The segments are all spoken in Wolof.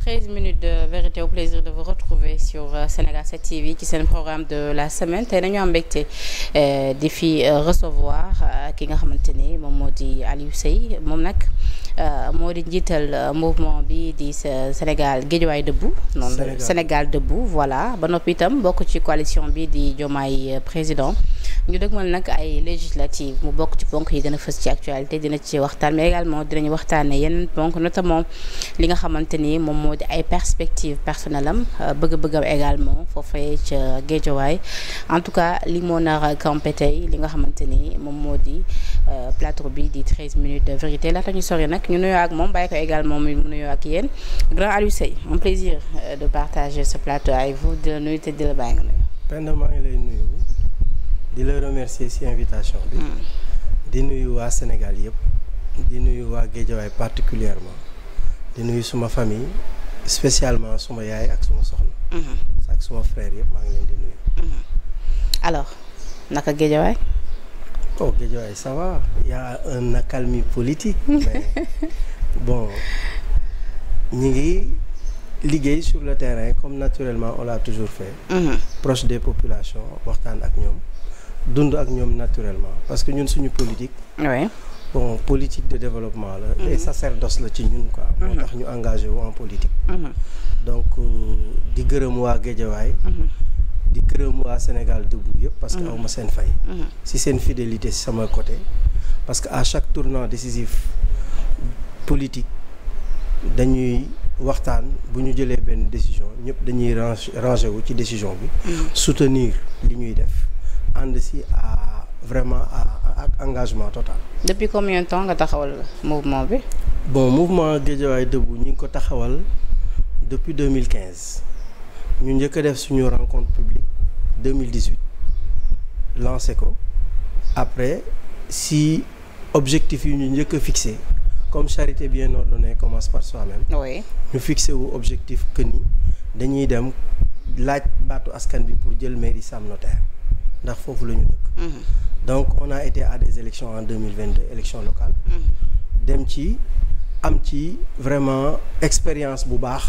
13 minutes de vérité, au plaisir de vous retrouver sur Sénégal 7 TV ci seen programme de la semaine tey nañu am mbégte di fi recevoir ki nga xamante ni moom moo di Aliou Seye moom nag moo di njiital mouvement bi di Sénégal Guédiawaye Debout noonu Sénégal Debout voilà ba noppi itam bokk ci coalition bi di Diomaye président ñu dëgmal nag ay législatives mu bokk ci ponk yi gën a fës ci actualité dina ci waxtaan mais également dinañu waxtaanee yeneen ponk notamment li nga xamante ni moom moo di ay perspectives personnelles am bëgg-bëggam également foofee ca Guédiawaye en tout cas li moo nar a campé tey li nga xamante ni moom moo di plateau bi di 13 minutes de vérité laata ñu sori nag ñu nuyoo ak moom bàyyi ko également mu nuyoo ak yéen grand Aliou Seye un plaisir de partager ce plateau avec vous di la nuyu te di la bàyyi nga nuyu. Penda maa ngi lay nuyu di la remercier ci invitation bi. di nuyu waa Sénégal yëpp di nuyu waa Guédiawaye particulièrement di nuyu suma famille spécialement suma yaay ak suma soxna. ak suma frère yëpp maa ngi leen di nuyu. alors naka Guédiawaye. oh Guédiawaye ça va il y a un accalmie politique. mais bon ñi ngi liggéey sur le terrain comme naturellement on l'a toujours fait. Proche des populations waxtaan ak ñoom. dund ak ñoom naturellement parce que ñun suñu politique. oui bon politique de développement la. et sacerdoce la ci ñun quoi. moo tax ñu engagé wu en politique. donc di gërëm waa Guédiawaye. di gërëm waa Sénégal Debout yëpp. parce que aw ma seen fay. si seen fidélité si sama côté. parce que à chaque tournant décisif politique dañuy waxtaan bu ñu jëlee benn décision ñëpp dañuy rangé wu ci décision bi. soutenir li ñuy def. ànd si à vraiment ak engagement total. depuis combien de temps nga taxawal mouvement bi. bon mouvement Guédiawaye Debout ñu ngi ko taxawal depuis 2015 ñu njëkk a def suñu rencontre publique 2018 lancé ko après si objectif yi ñu njëkk a fixé comme charité bien ordonnée commence par soi-même. oui ñu fixé wu objectif que ni dañuy dem laaj baatu askan bi pour jël mairie Sam Notaire. ndax foofu la ñu dëkk. donc on a été à des élections en 2022 élections locales. dem ci am ci vraiment expérience bu baax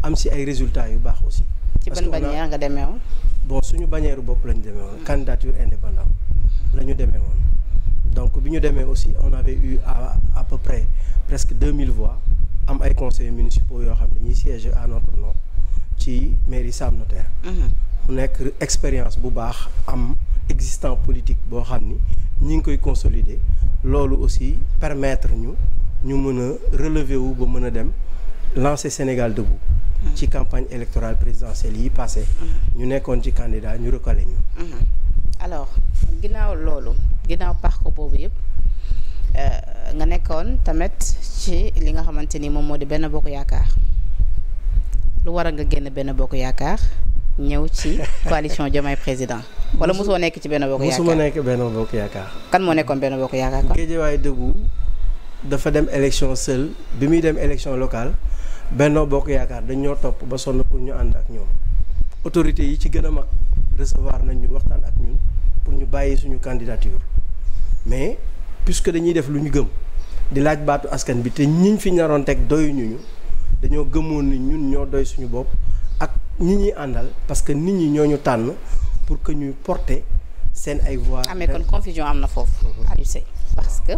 am ci ay résultats yu baax aussi. ci ban bannière nga demee woon. bon suñu bannière bopp la ñu demee woon. candidature indépendante la ñu demee woon. donc bi ñu demee aussi on avait eu à peu près presque 2000 voix am ay conseillers municipaux yoo xam ne dañuy siéger à notre nom ci mairie Sam Notaire. mu nekk expérience bu baax am existant politique boo xam ni ñi ngi koy consolider loolu aussi permettre ñu mën a relever wu ba mën a dem lancer Sénégal Debout ci campagne électorale présidentielle yi passé ñu nekkoon ci candidat ñu recalé ñu. alors ginnaaw loolu ginnaaw parcours boobu yëpp nga nekkoon tamit ci li nga xamante ni moom moo di Benno Bokk Yaakaar lu war a nga génn Benno Bokk Yaakaar. ñëw ci coalition Diomaye président wala mosoo nekk ci Benno Bokk Yaakaar mosuma nekk Benno Bokk Yaakaar. kan moo nekkoon Benno Bokk Yaakaar quoi. Guédiawaye Debout dafa dem élection seul bi muy dem élection locale Benno Bokk Yaakaar dañ ñoo topp ba sonn pour ñu ànd ak ñoom autorités yi ci gën a mag recevoir nañ ñu waxtaan ak ñun pour ñu bàyyi suñu candidature mais puisque dañuy def lu ñu gëm di laaj baatu askan bi te ñiñ fi naroon teg doyuñu ñu dañoo gëmoon ni ñun ñoo doy suñu bopp. ak nit ñi àndal parce que nit ñi ñoo ñu tànn pour que ñuy porter seen ay voix. amee kon confusion am na foofu. Aliou Seye parce que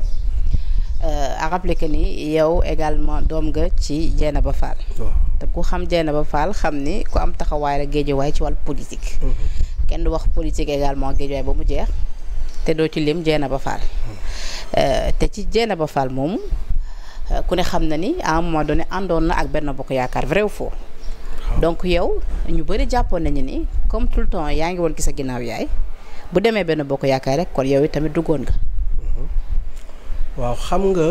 à rappeler que ni yow également doom nga ci Dieynaba Fall. waaw te ku xam Dieynaba Fall xam ni ku am taxawaay la Guédiawaye ci wàllu politique. kenn du wax politique également Guédiawaye ba mu jeex te doo ci lim Dieynaba Fall. te ci Dieynaba Fall moom ku ne xam na ni à un moment donné àndoon na ak Benno Bokk Yaakaar vrai ou faux. donc yow ñu bëri jàppoon nañu ni comme tout le temps yaa ngi woon ki sa ginnaaw yaay bu demee Benno Bokk Yaakaar rek kon yow tamit duggoon nga. waaw xam nga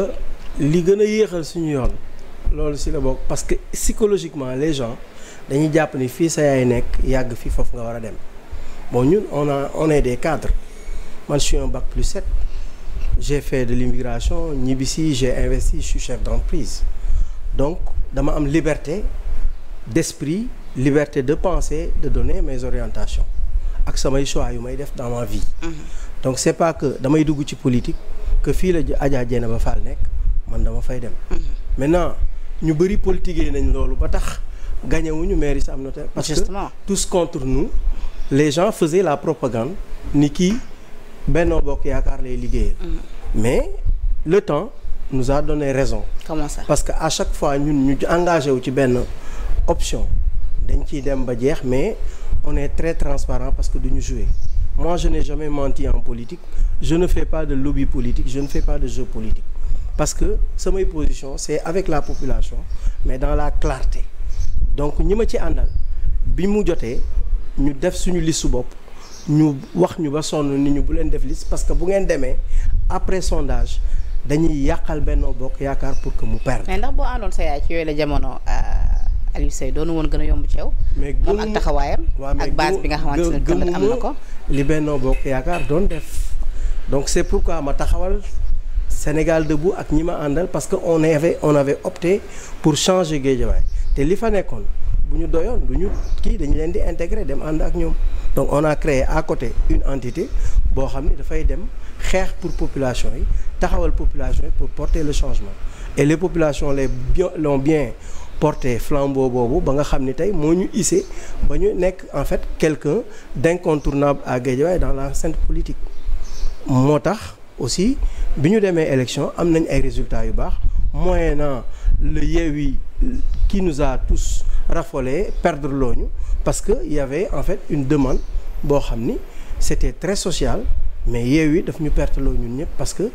li gën a yéexal suñu yoon loolu ci la bokk parce que psychologiquement les gens dañuy jàpp ni fii sa yaay nekk yàgg fii foofu nga war a dem bon ñun on est des cadres man je suis un bac+7 j'ai fait de l'immigration ñibbisi j'ai investi je suis chef d'entreprise donc dama am liberté d'esprit liberté de penser de donner mes orientations ak samay choix yu may def dans ma vie. donc c'est pas que damay dugg ci politique que fii la Adja Dieynaba Fall nekk man dama fay dem. maintenant ñu bëri politiquer nañ loolu ba tax gagné wuñu mairie Sam Notaire parce Justement. que tous contre nous les gens faisaient la propagande ni kii Benno Bokk Yaakaar lay liggéeyal mais le temps nous a donné raison. Comment ça? Parce que à chaque fois ñun ñu engagé wu ci benn option dañ ciy dem ba jeex mais on est très transparent parce que duñu jouer. Moi je n'ai jamais menti en politique, je ne fais pas de lobby politique, je ne fais pas de jeu politique parce que samay position c'est avec la population mais dans la clarté. Donc ñi ma ci àndal bi mu jotee ñu def suñu liste bopp ñu wax ñu ba sonn ni ñu bu leen def liste parce que bu ngeen demee après sondage dañuy yàqal Benno Bokk Yaakaar pour que mu perde. mais ndax boo àndoon sa yaay ci yooyu la jamono Aliou Seye doonu woon gën a yomb ci yow. mais moom ak taxawaayam. ak base bi nga xamante ne tamit am na ko. li Benno Bokk Yaakaar doon def donc c'est pourquoi ma taxawal Sénégal Debout ak ñi ma àndal parce que on avait opté pour changer Guédiawaye te li fa nekkoon bu ñu doyoon du ñu kii dañu leen di intégrer dem ànd ak ñoom donc on a créé à côté une entité boo xam ni dafay dem xeex pour population yi taxawal population yi pour porter le changement et les populations l'ont bien porté flambeau boobu ba nga xam ni tey moo ñu hissé ba ñu nekk en fait quelqu'un d'incontournable à Guédiawaye dans la scène politique moo tax aussi bi ñu demee élection am nañ ay résultats yu baax moyennant le Yewwi qui nous a tous raffolé perdre looñu parce que il y avait en fait une demande boo xam ni c'était très social mais Yewwi daf ñu perdre loo ñun ñëpp parce que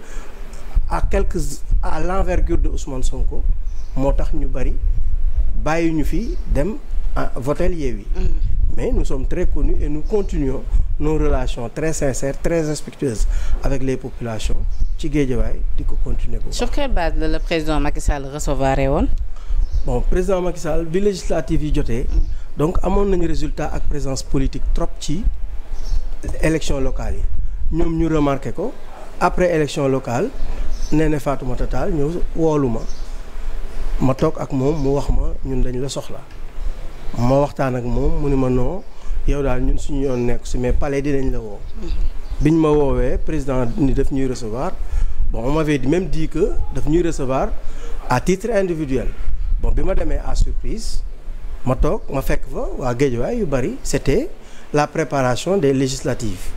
à l'envergure de Ousmane Sonko moo tax ñu bari bàyyi ñu fi dem voter Yewwi mais nous sommes très connus et nous continuons nos relations très sincères très respectueuses avec les populations ci Guédiawaye di ko continuer ko. Sur quelle base le président Macky Sall recevoir woon. Bon président Macky Sall bi législative yi jotee donc amoon nañu résultat ak présence politique trop ci élection locale yi ñoom ñu remarqué ko après élection locale Néné Fatoumata Tall ñëw woolu ma toog ak moom mu wax ma ñun dañ la soxla ma waxtaan ak moom mu ni ma non yow daal ñun suñu yoon nekk si mais palais dinañ la woo. biñ ma woowee président ni daf ñuy recevoir bon on m'avait même dit que daf ñuy recevoir à titre individuel bon bi ma demee à surprise ma toog ma fekk fa waa Guédiawaye yu bari c'était la préparation des législatives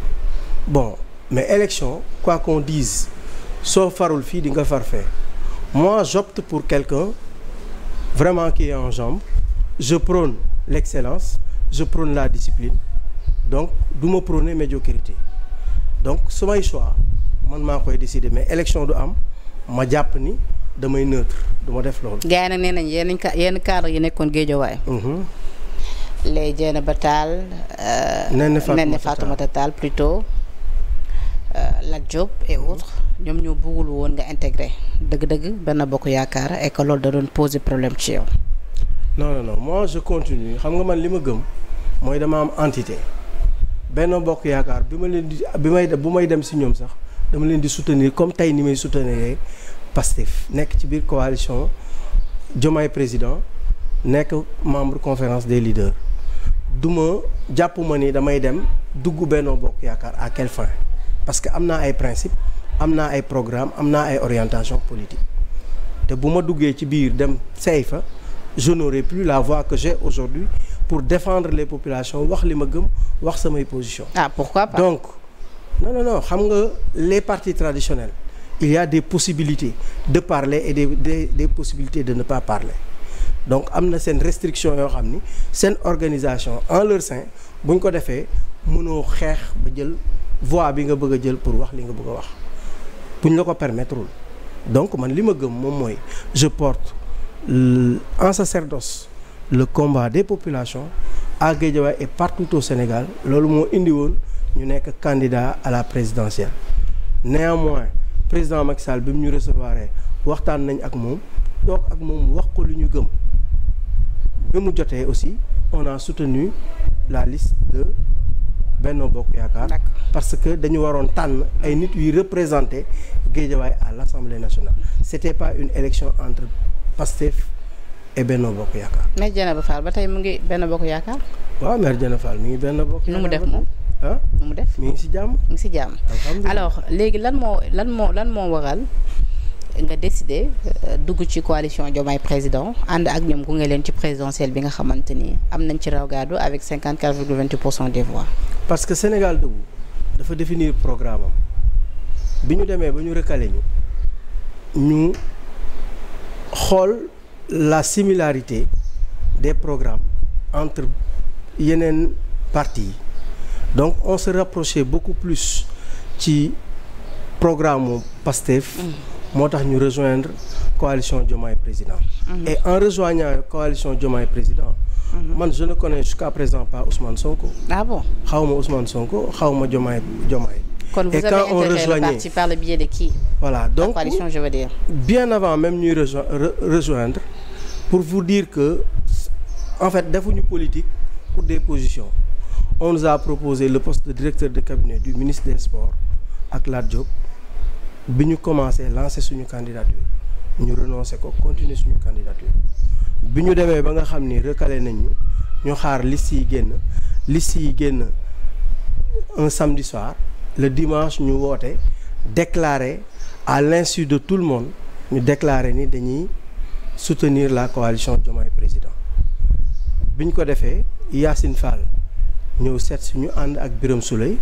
bon mais élection quoi qu'on dise soo farul fii di nga far fee moi j'opte pour quelqu'un vraiment qui est en jambes je prône l'excellence je prône la discipline donc du ma prôner médiocrité donc samay choix man maa koy décider mais élection du am ma jàpp ni damay neutre du ma def loolu. gars yi nag nee nañ yenn cadre yi nekkoon Guédiawaye. les Dieynaba Tall. Néné Fatoumata Tall plutôt Lat Diop et autres ñoom ñoo bëggul woon nga intégré dëgg-dëgg Benno Bokk Yaakaar et que loolu da doon poser problème ci yow. non moi je continue xam nga man li ma gëm mooy dama am entité Benno Bokk Yaakaar bu may dem si ñoom sax dama leen di soutenir comme tey ni may soutenir Pastef nekk ci biir coalition Diomaye président nekk membre conférence des leaders duma jàpp ma ni damay dem dugg Benno Bokk Yaakaar à quelle fin parce que am naa ay principe am naa ay programme am naa ay orientation politique te bu ma duggee ci biir dem sey fa je n'aurai plus la voix que j'ai aujourd'hui pour défendre les populations wax li ma gëm wax samay position. Ah pourquoi pas? Donc non xam nga les partis traditionnels il y a des possibilités de parler et des possibilités de ne pas parler donc am na seen restriction yoo xam ni seen organisation en leur sein bu ñu ko defee mënoo xeex ba jël voix bi nga bëgg a jël pour wax li nga bëgg a wax bu ñu la ko permettre donc man li ma gëm moom mooy je porte en sacerdoce le combat des populations à Guédiawaye et partout au Sénégal loolu moo indi woon ñu nekk candidat à la présidentielle néanmoins président Macky Sall bi mu ñu recevoir waxtaan nañ ak moom toog ak moom wax ko lu ñu gëm bi mu jotee aussi on a soutenu la liste de Benno Bokk Yaakaar parce que dañu waroon tànn ay nit yuy représenter Guédiawaye à l'Assemblée nationale c'était pas une élection entre Pastef et Benno Bokk Yaakaar. Maître Dieynaba Fall ba tey mu ngi Benno Bokk Yaakaar. waaw Maître Dieynaba Fall mi ngi Benno Bokk Yaakaar. nu mu def moom. ah nu mu def mi ngi ci jàmm. mi ngi ci jàmm. alors léegi lan moo waral nga décidé dugg ci coalition Diomaye président ànd ak ñoom gunge leen ci présidentielle bi nga xamante ni am nañ ci raw gàddu avec 54,28% des voix. parce que Sénégal Debout dafa définir programme am bi ñu demee ba ñu recalé ñu xool la similarité des programmes entre yeneen partis donc on se rapprochait beaucoup plus ci programme Pastef moo tax ñu rejoindre coalition Diomaye président et en rejoignant coalition Diomaye président man je ne connais jusqu'à présent pas Ousmane Sonko. Ah bon? xawma Ousmane Sonko xawma Diomaye. Kon vous avez intégré le parti par le biais de qui? Voilà, donc la coalition, je veux dire. Bien avant même ñuy rejoindre pour vous dire que en fait defuñu politique pour des positions. On nous a proposé le poste de directeur de cabinet du ministre des Sports ak Lat Diop bi ñu commencé lancer suñu candidature ñu renoncer ko continuer suñu candidature bi ñu demee ba nga xam ni recalé nañ ñu xaar liste yi génn un samedi soir le dimanche ñu woote déclarer à l'insu de tout le monde ñu déclarer ni dañuy soutenir la coalition Diomaye président bi ñu ko defee Yacine Fall ñëw seet si ñu ànd ak Birame Souleye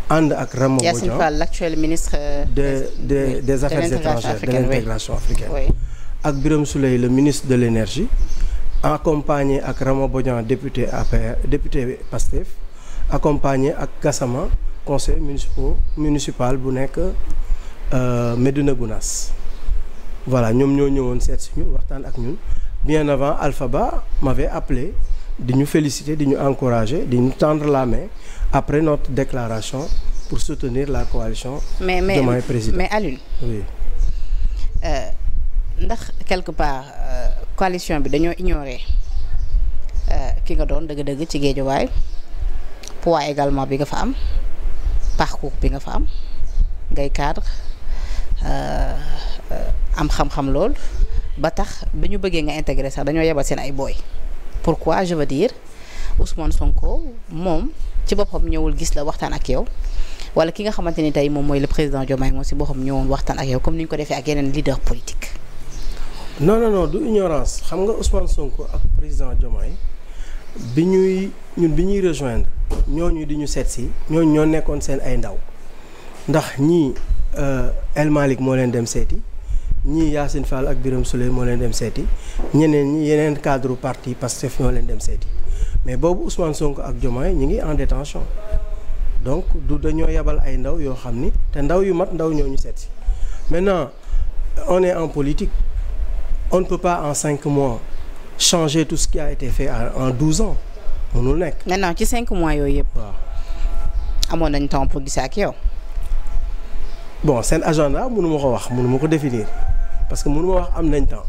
ànd ak Rama Bodian Yacine Fall l'actuel ministre des affaires étrangères de l'intégration africaine oui. Ak Birame Souleye le ministre de l'énergie accompagné ak Rama Bodian député Pastef accompagné ak Gassama conseil municipal bu nekk Médina Gounass voilà ñoom ñoo ñëwoon seet si ñu waxtaan ak ñun bien avant Alpha Ba m'avait appelé di ñu féliciter di ñu encourager di ñu tendre la main après notre déclaration pour soutenir la coalition Diomaye président. Mais Alioune oui ndax quelque part coalition bi dañoo ignorer ki nga doon dëgg-dëgg ci Guédiawaye poids également bi nga fa am parcours bi nga fa am ngay cadre am xam-xam lool ba tax bi ñu bëggee nga intégrer sax dañoo yebal seen ay booy. Pourquoi je veux dire Ousmane Sonko moom ci boppam ñëwul gis la waxtaan ak yow wala ki nga xamante ni tey moom mooy le président Diomaye moom si boppam ñëwoon waxtaan ak yow comme ni ñu ko defee ak yeneen leader politique. non du ignorance xam nga Ousmane Sonko ak président Diomaye bi ñuy rejoindre ñooñu di ñu seet si ñooñu ñoo nekkoon seen ay ndaw ndax ñii El Malick moo leen dem seeti ñii Yacine Fall ak Birame Souleye moo leen dem seeti ñeneen ñi yeneen cadre parti Pastef ñoo leen dem seeti mais boobu Ousmane Sonko ak Diomaye ñu ngi en détention donc du dañoo yabal ay ndaw yoo xam ni te ndaw yu mat ndaw ñoo ñu seet si maintenant on est en politique on ne peut pas en 5 mois changer tout ce qui a été fait en 12 ans mënul nekk. maintenant ci 5 mois yooyu yëpp. waaw amoon nañ temps pour gisee ak yow. bon seen agenda mënu ma ko wax mënu ma ko définir parce que mënu ma wax am nañ temps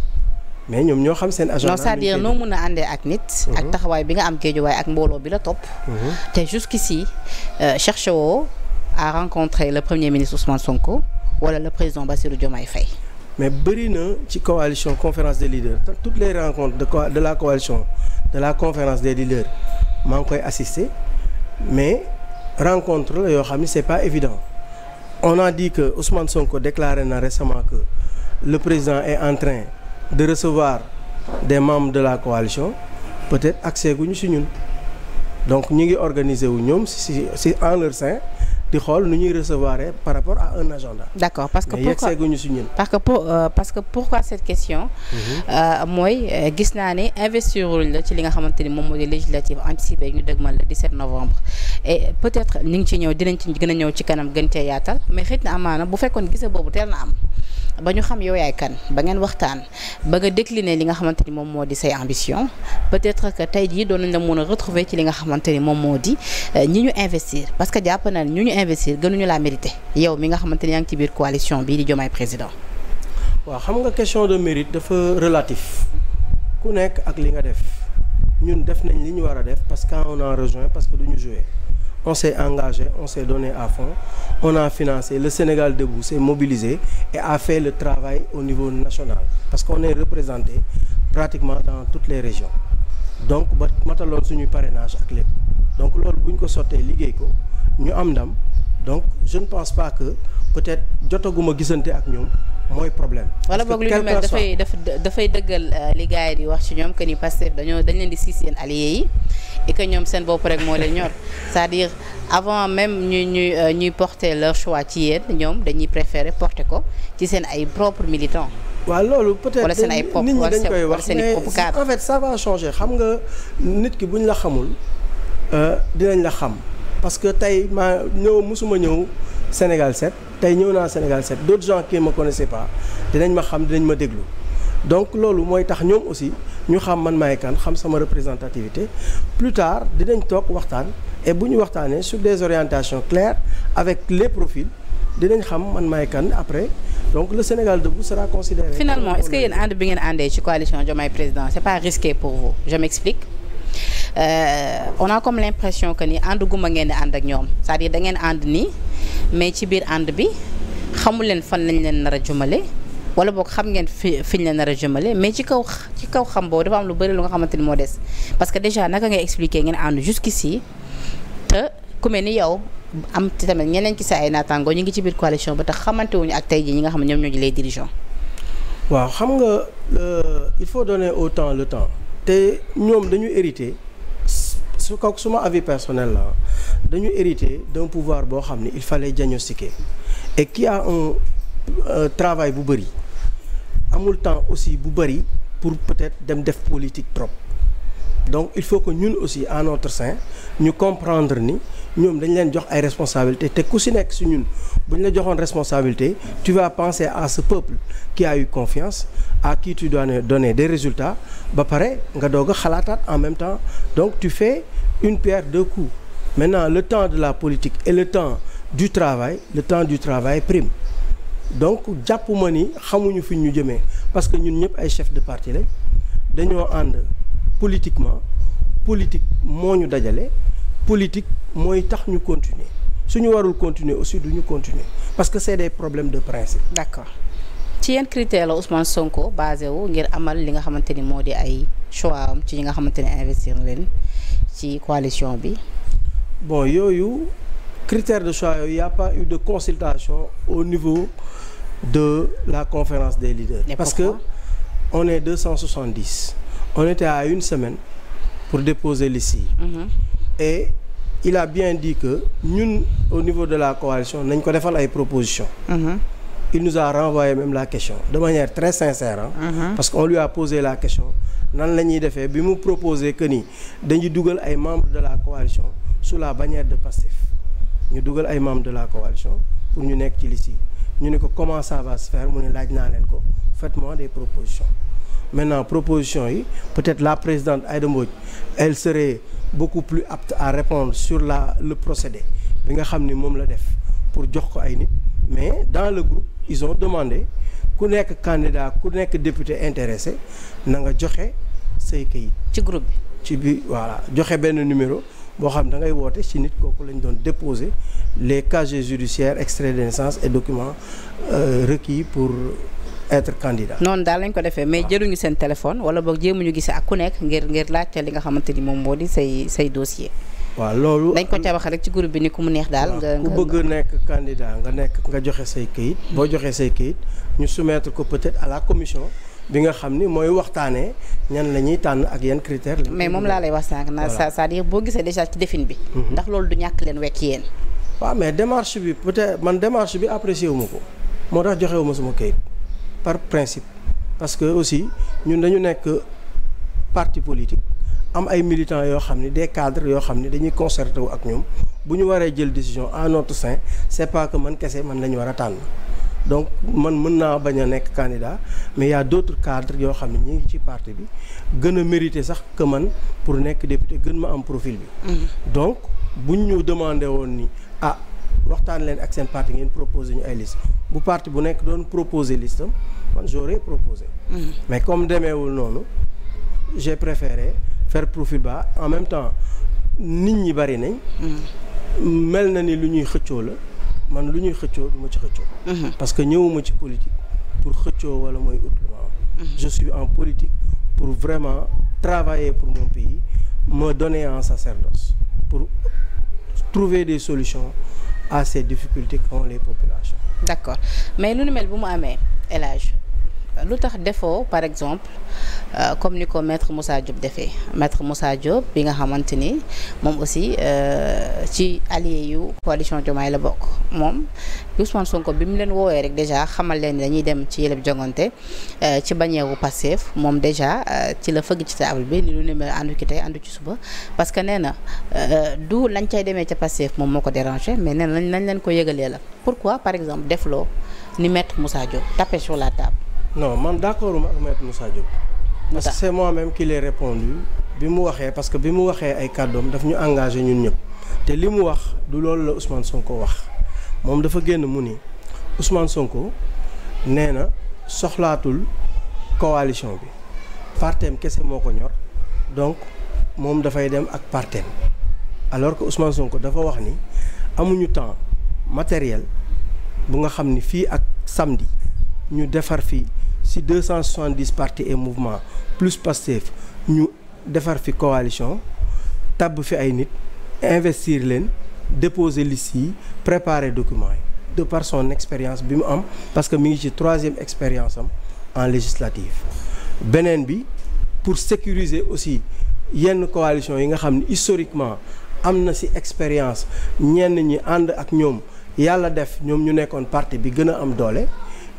mais ñoom ñoo xam seen agenda. non c'est-à-dire noo mën a àndee ak nit. ak taxawaay bi nga am Guédiawaye ak mbooloo bi la topp. te jusqu'ici cherché woo à rencontrer le premier ministre Ousmane Sonko wala le président Bassirou Diomaye Faye. mais bëri na ci coalition conférence des leaders toutes les rencontres de la coalition de la conférence des leaders maa ngi koy assister mais rencontre la yoo xam ni c'est pas évident. On a dit que Ousmane Sonko déclaré récemment que le président est en train de recevoir des membres de la coalition peut-être accès guñu ci ñun donc ñu ngi organiser wu ñoom si en leur sein di xool nu ñuy recevoir par rapport à un agenda. D'accord parce que pourquoi guñu ci ñun. parce que pourquoi cette question. mooy gis naa ne investirul la ci li nga xamante ni moom moo di législative anticipée ñu dëgmal le 17 novembre et peut-être ñu ngi ci ñëw dinañ ci gën a ñëw ci kanam gën cee yaatal mais xëy na amaana bu fekkoon gise boobu teel na am ba ñu xam yow yaay kan ba ngeen waxtaan ba nga décliner li nga xamante ni moom moo di say ambition peut-être que tey jii doon nañ la mën a retrouver ci li nga xamante ni moom moo di ñi ñu investir parce que jàpp na ñu investir gënuñu laa mérité yow mi nga xamante ni yaa ngi ci biir coalition bii di Diomaye président. waaw xam nga question de mérite dafa relatif ku nekk ak li nga def ñun def nañ li ñu war a def parce que on a rejoint parce que duñu jouer on s'est engagé on s'est donné à fond on a financé le Sénégal Debout s'est mobilisé et a fait le travail au niveau national parce qu'on est représenté pratiquement dans toutes les régions donc ba mataloon suñuy parrainage ak lépp donc loolu bu ñu ko sottee liggéey ko ñu am ndam donc je ne pense pas que peut-être jotaguma gisante ak ñoom mooy problème. wala boog lu ñu mel dafay dëggal li gars yi di wax ci ñoom que ni Pastef dañ leen di siis seen alliés yi et que ñoom seen bopp rek moo leen ñor c'est-à-dire avant même ñuy porter leur choix ci yéen ñoom dañuy préférer porter ko ci seen ay propres militants. waaw loolu peut-être wala seen ay pop nit ñi dañ koy wax mais en fait ça va changer xam nga nit ki buñ la xamul dinañ la xam parce que tey musuma ñëw Sénégal 7 tey ñëw naa Sénégal 7 d'autres gens qui me connaissaient pas dinañ ma xam dinañ ma déglu donc loolu mooy tax ñoom aussi ñu xam man maay kan xam sama représentativité plus tard dinañ toog waxtaan et bu ñu waxtaanee sur des orientations claires avec les profils dinañ xam man maay kan après donc le Sénégal debout sera considéré. Finalement est-ce que yéen ànd bi ngeen àndee ci coalition Diomaye Président c'est pas risqué pour vous je m'explique. On a comme l'impression que ni ànd guma ngeen di ànd ak ñoom c'est-à-dire da ngeen ànd nii mais ci biir ànd bi xamul leen fan lañ leen nar a jëmale wala boog xam ngeen fiñ leen nar a jëmale mais ci kaw xam boobu dafa am lu bëri lu nga xamante ni moo des parce que déjà naka ngay expliquer ngeen ànd jusqu'ici te ku mel ni yow am ci tamit ñeneen ci sa ay naataangoo ñu ngi ci biir coalition ba tax xamante wuñu ak tey jii ñi nga xam ne ñoom ñoo les dirigeants. waaw xam nga il faut donner au temps le temps te ñoom dañu hérité suma avis personnel la dañu hérité d'un pouvoir boo xam ne il fallait diagnostiquer et qui a un travail bu bëri amul temps aussi bu bëri pour peut-être dem def politique trop donc il faut que ñun aussi à notre sein ñu comprendre ni ñoom dañ leen jox ay responsabilités te ku si nekk si ñun bu ñu la joxoon responsabilité tu vas penser à ce peuple qui a eu confiance à qui tu dois donner des résultats ba pare nga doog a xalaataat en même temps donc tu fais une pierre deux coups maintenant le temps de la politique et le temps du travail prime donc jàpp ma ni xamuñu fi ñu jëmee parce que ñun ñëpp ay chefs de parti lañ dañoo ànd politiquement politique moo ñu dajale politique mooy tax ñu continuer suñu warul continuer aussi du ñu continuer parce que c'est des problèmes de principe. D'accord ci yenn critère la Ousmane Sonko basé wu ngir amal li nga xamante ni moo di ay choix am ci ñi nga xamante ni investir leen ci coalition bi. bon yooyu critère de choix yooyu y a pas eu de consultation au niveau de la conférence des leaders. Parce que on est 270 on était à une semaine pour déposer liste yi. Et il a bien dit que ñun au niveau de la coalition nañ ko defal ay propositions. Il nous a renvoyé même la question de manière très sincère parce qu'on lui a posé la question nan la ñuy defee bi mu proposé que ni dañuy dugal ay membres de la coalition sous la bannière de Pastef ñu dugal ay membres de la coalition pour ñu nekk ci liste yi ñu ne ko comment ça va se faire mu ne laaj naa leen ko faites-moi des propositions maintenant propositions yi peut-être la présidente Aïda Mbodj elle serait beaucoup plus apte à répondre sur le procédé bi nga xam ni moom la def pour jox ko ay nit mais dans le groupe ils ont demandé ku nekk candidat ku nekk député intéressé na nga joxe say kayit ci groupe bi ci bi voilà joxe benn numéro boo xam da ngay woote ci nit kooku lañ doon déposer les casiers judiciaires extraits de naissance et documents requis pour être candidat. noonu daal lañ ko defee mais jëluñu seen téléphone wala boog jéemuñu gisee ak ku nekk ngir laajte li nga xamante ni moom moo di say dossier. waaw loolu dañ ko cabax rek ci groupe bi ni ku mu neex daal. nga ku bëgg nekk candidat nga joxe say kayit. boo joxee say kayit ñu soumettre ko peut-être à la commission bi nga xam ni mooy waxtaanee ñan la ñuy tànn ak yan critères. mais moom laa lay wax sànq na c'est-à-dire boo gisee déjà ci defin bi. ndax loolu du ñàkk leen wekk yéen. waaw mais démarche bi peut-être man démarche bi apprécié wu ma ko moo tax joxe wu ma sama kayit par principe parce que aussi ñun dañu nekk parti politique. am ay militants yoo xam ni des cadres yoo xam ni dañuy concerté wu ak ñoom bu ñu waree jël décision à notre sein c'est pas que man kese man la ñu war a tànn donc man mën naa bañ a nekk candidat mais y a d'autres cadres yoo xam ne ñu ngi ci parti bi gën a mérité sax que man pour nekk député gën ma am profil bi. donc buñ ñu demandé woon ni waxtaan leen ak seen parti ngeen proposé ñu ay liste bu parti bu nekk doon proposé liste am man j'aurais proposé. mais comme demeewul noonu j'ai préféré. faire profil bas en même temps nit ñi bari nañ. mel na ni lu ñuy xëccoo la man lu ñuy xëccoo du ma ci xëccoo. parce que ñëwuma ci politique pour xëccoo wala mooy ut lu je suis en politique pour vraiment travailler pour mon pays me donner en sacerdoce pour trouver des solutions à ces difficultés qu'ont les populations. D'accord mais lu ni mel bu mu amee El Hadj lu tax defoo par exemple comme ni ko maître Moussa Diop defee maître Moussa Diop bi nga xamante ni moom aussi ci allié yu coalition Diomaye la bokk moom Ousmane Sonko bi mu leen woowee rek déjà xamal leen dañuy dem ci yëleb jongante ci bañeewu Pastef moom déjà ci la fëgg ci table bi ni lu ne mel àndu ci tey àndu ci suba parce que nee na du lañ cay demee ca Pastef moom moo ko dérangé mais nee na nañ leen ko yëgalee la pourquoi par exemple defloo ni maître Moussa Diop tapé sur la table. Non man d'accord ak maître Moussa Diop. parce que c'est moi-même qui l'ai répondu bi mu waxee parce que bi mu waxee ay kàddoom daf ñu engagé ñun ñëpp te li mu wax du loolu la Ousmane Sonko wax moom dafa génn mu ni Ousmane Sonko nee na soxlaatul coalition bi partem kese moo ko ñor donc moom dafay dem ak partem alors que Ousmane Sonko dafa wax ni amuñu temps matériel bu nga xam ni fii ak samedi ñu defar fii ci 270 partis et mouvements plus Pastef ñu defar fi coalition tabb fi ay nit investir leen déposer liste yi préparer documents yi de par son expérience bi mu am parce que mi ngi ci 3e expérience am en législative beneen bi pour sécuriser aussi yenn coalition yi nga xam ne historiquement am na ci expérience ñenn ñi ànd ak ñoom yàlla def ñoom ñu nekkoon parti bi gën a am doole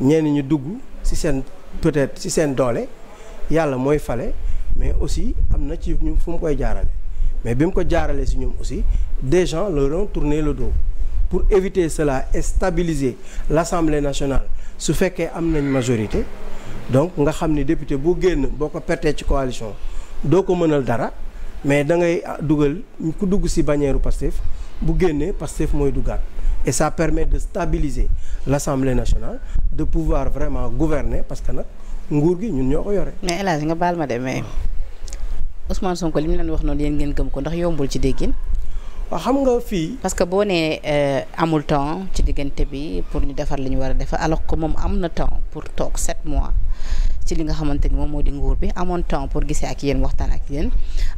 ñenn ñi dugg ci seen peut-être ci seen doole yàlla mooy fale mais aussi am na ci ñu fu mu koy jaarale mais bi mu ko jaaralee ci ñoom aussi des gens leur ont tourné le dos pour éviter cela et stabiliser l'Assemblée nationale su fekkee am nañ majorité donc nga xam ni député bu génn boo ko pertee ci coalition doo ko mënal dara mais da ngay dugal ku dugg ci bannière Pastef bu génnee Pastef mooy duggaat et ça permet de stabiliser l'Assemblée nationale de pouvoir vraiment gouverner parce que nag nguur gi ñun ñoo ko yore. mais El Hadj nga baal ma de mais Ousmane Sonko li mu leen wax noonu yéen ngeen gëm ko ndax yombul ci déggin. waaw xam nga fii. parce que boo nee amul temps ci diggante bi pour ñu defar li ñu war a defar alors que moom am na temps pour toog 7 mois ci li nga xamante ni moom moo di nguur bi amoon temps pour gisee ak yéen waxtaan ak yéen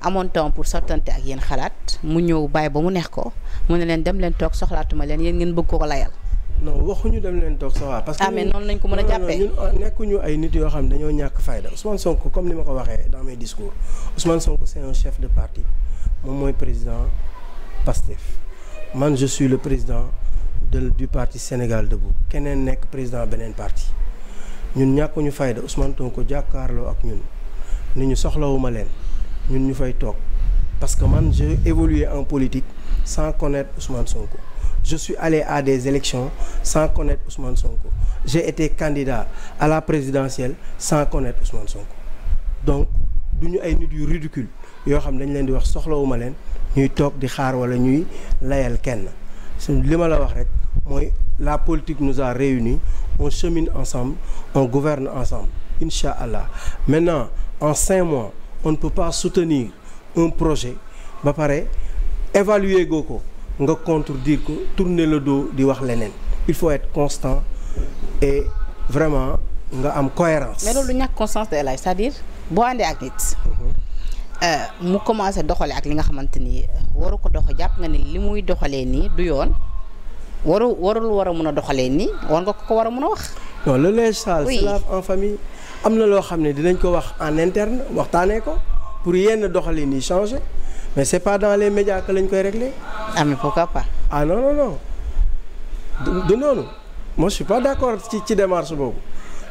amoon temps pour sottante ak yéen xalaat mu ñëw bàyyi ba mu neex ko mu ne leen dem leen toog soxlaatuma leen yéen ngeen bëgg ko layal. non waxuñu dem leen toog soxlaa. parce que mais noonu lañ ko mën a jàppee ñun nekkuñu ay nit yoo xam ne dañoo ñàkk fayda Ousmane Sonko comme ni ma ko waxee dans mes discours Ousmane Sonko c'est un chef de parti moom mooy président Pastef man je suis le président du parti Sénégal Debout keneen nekk président beneen parti ñun ñàkkuñu fayda Ousmane Sonko jàkkaarloo ak ñun ni ñu soxlawuma leen ñun ñu fay toog parce que man j'ai évolué en politique sans connaître Ousmane Sonko. Je suis allé à des élections sans connaître Ousmane Sonko. J'ai été candidat à la présidentielle sans connaître Ousmane Sonko. Donc duñu ay nit yu ridicule yoo xam dañ leen di wax soxlawuma leen ñuy toog di xaar wala ñuy layal kenn li ma la wax rek mooy la politique nous a réunis on chemine ensemble on gouverne ensemble Inch'Allah. Maintenant en 5 mois on ne peut pas soutenir un projet ba pare évaluer goo ko nga contredire ko tourner le dos di wax leneen il faut être constant et vraiment nga am cohérence. mais loolu ñàkk conscience de la c'est-à-dire boo àndee ak nit. mu commencé doxale ak li nga xamante ni waru ko dox jàpp nga ni li muy doxalee nii du yoon warul war a mun a doxalee nii war nga ko war a mun a wax. non le linge sale se lave en famille am na loo xam ne dinañ ko wax en interne waxtaanee ko pour yenn doxalin yi changer. mais c'est pas dans les médias que lañ koy régler. ah mais pourquoi pas. ah non non non du noonu moi je suis pas d'accord ci démarche boobu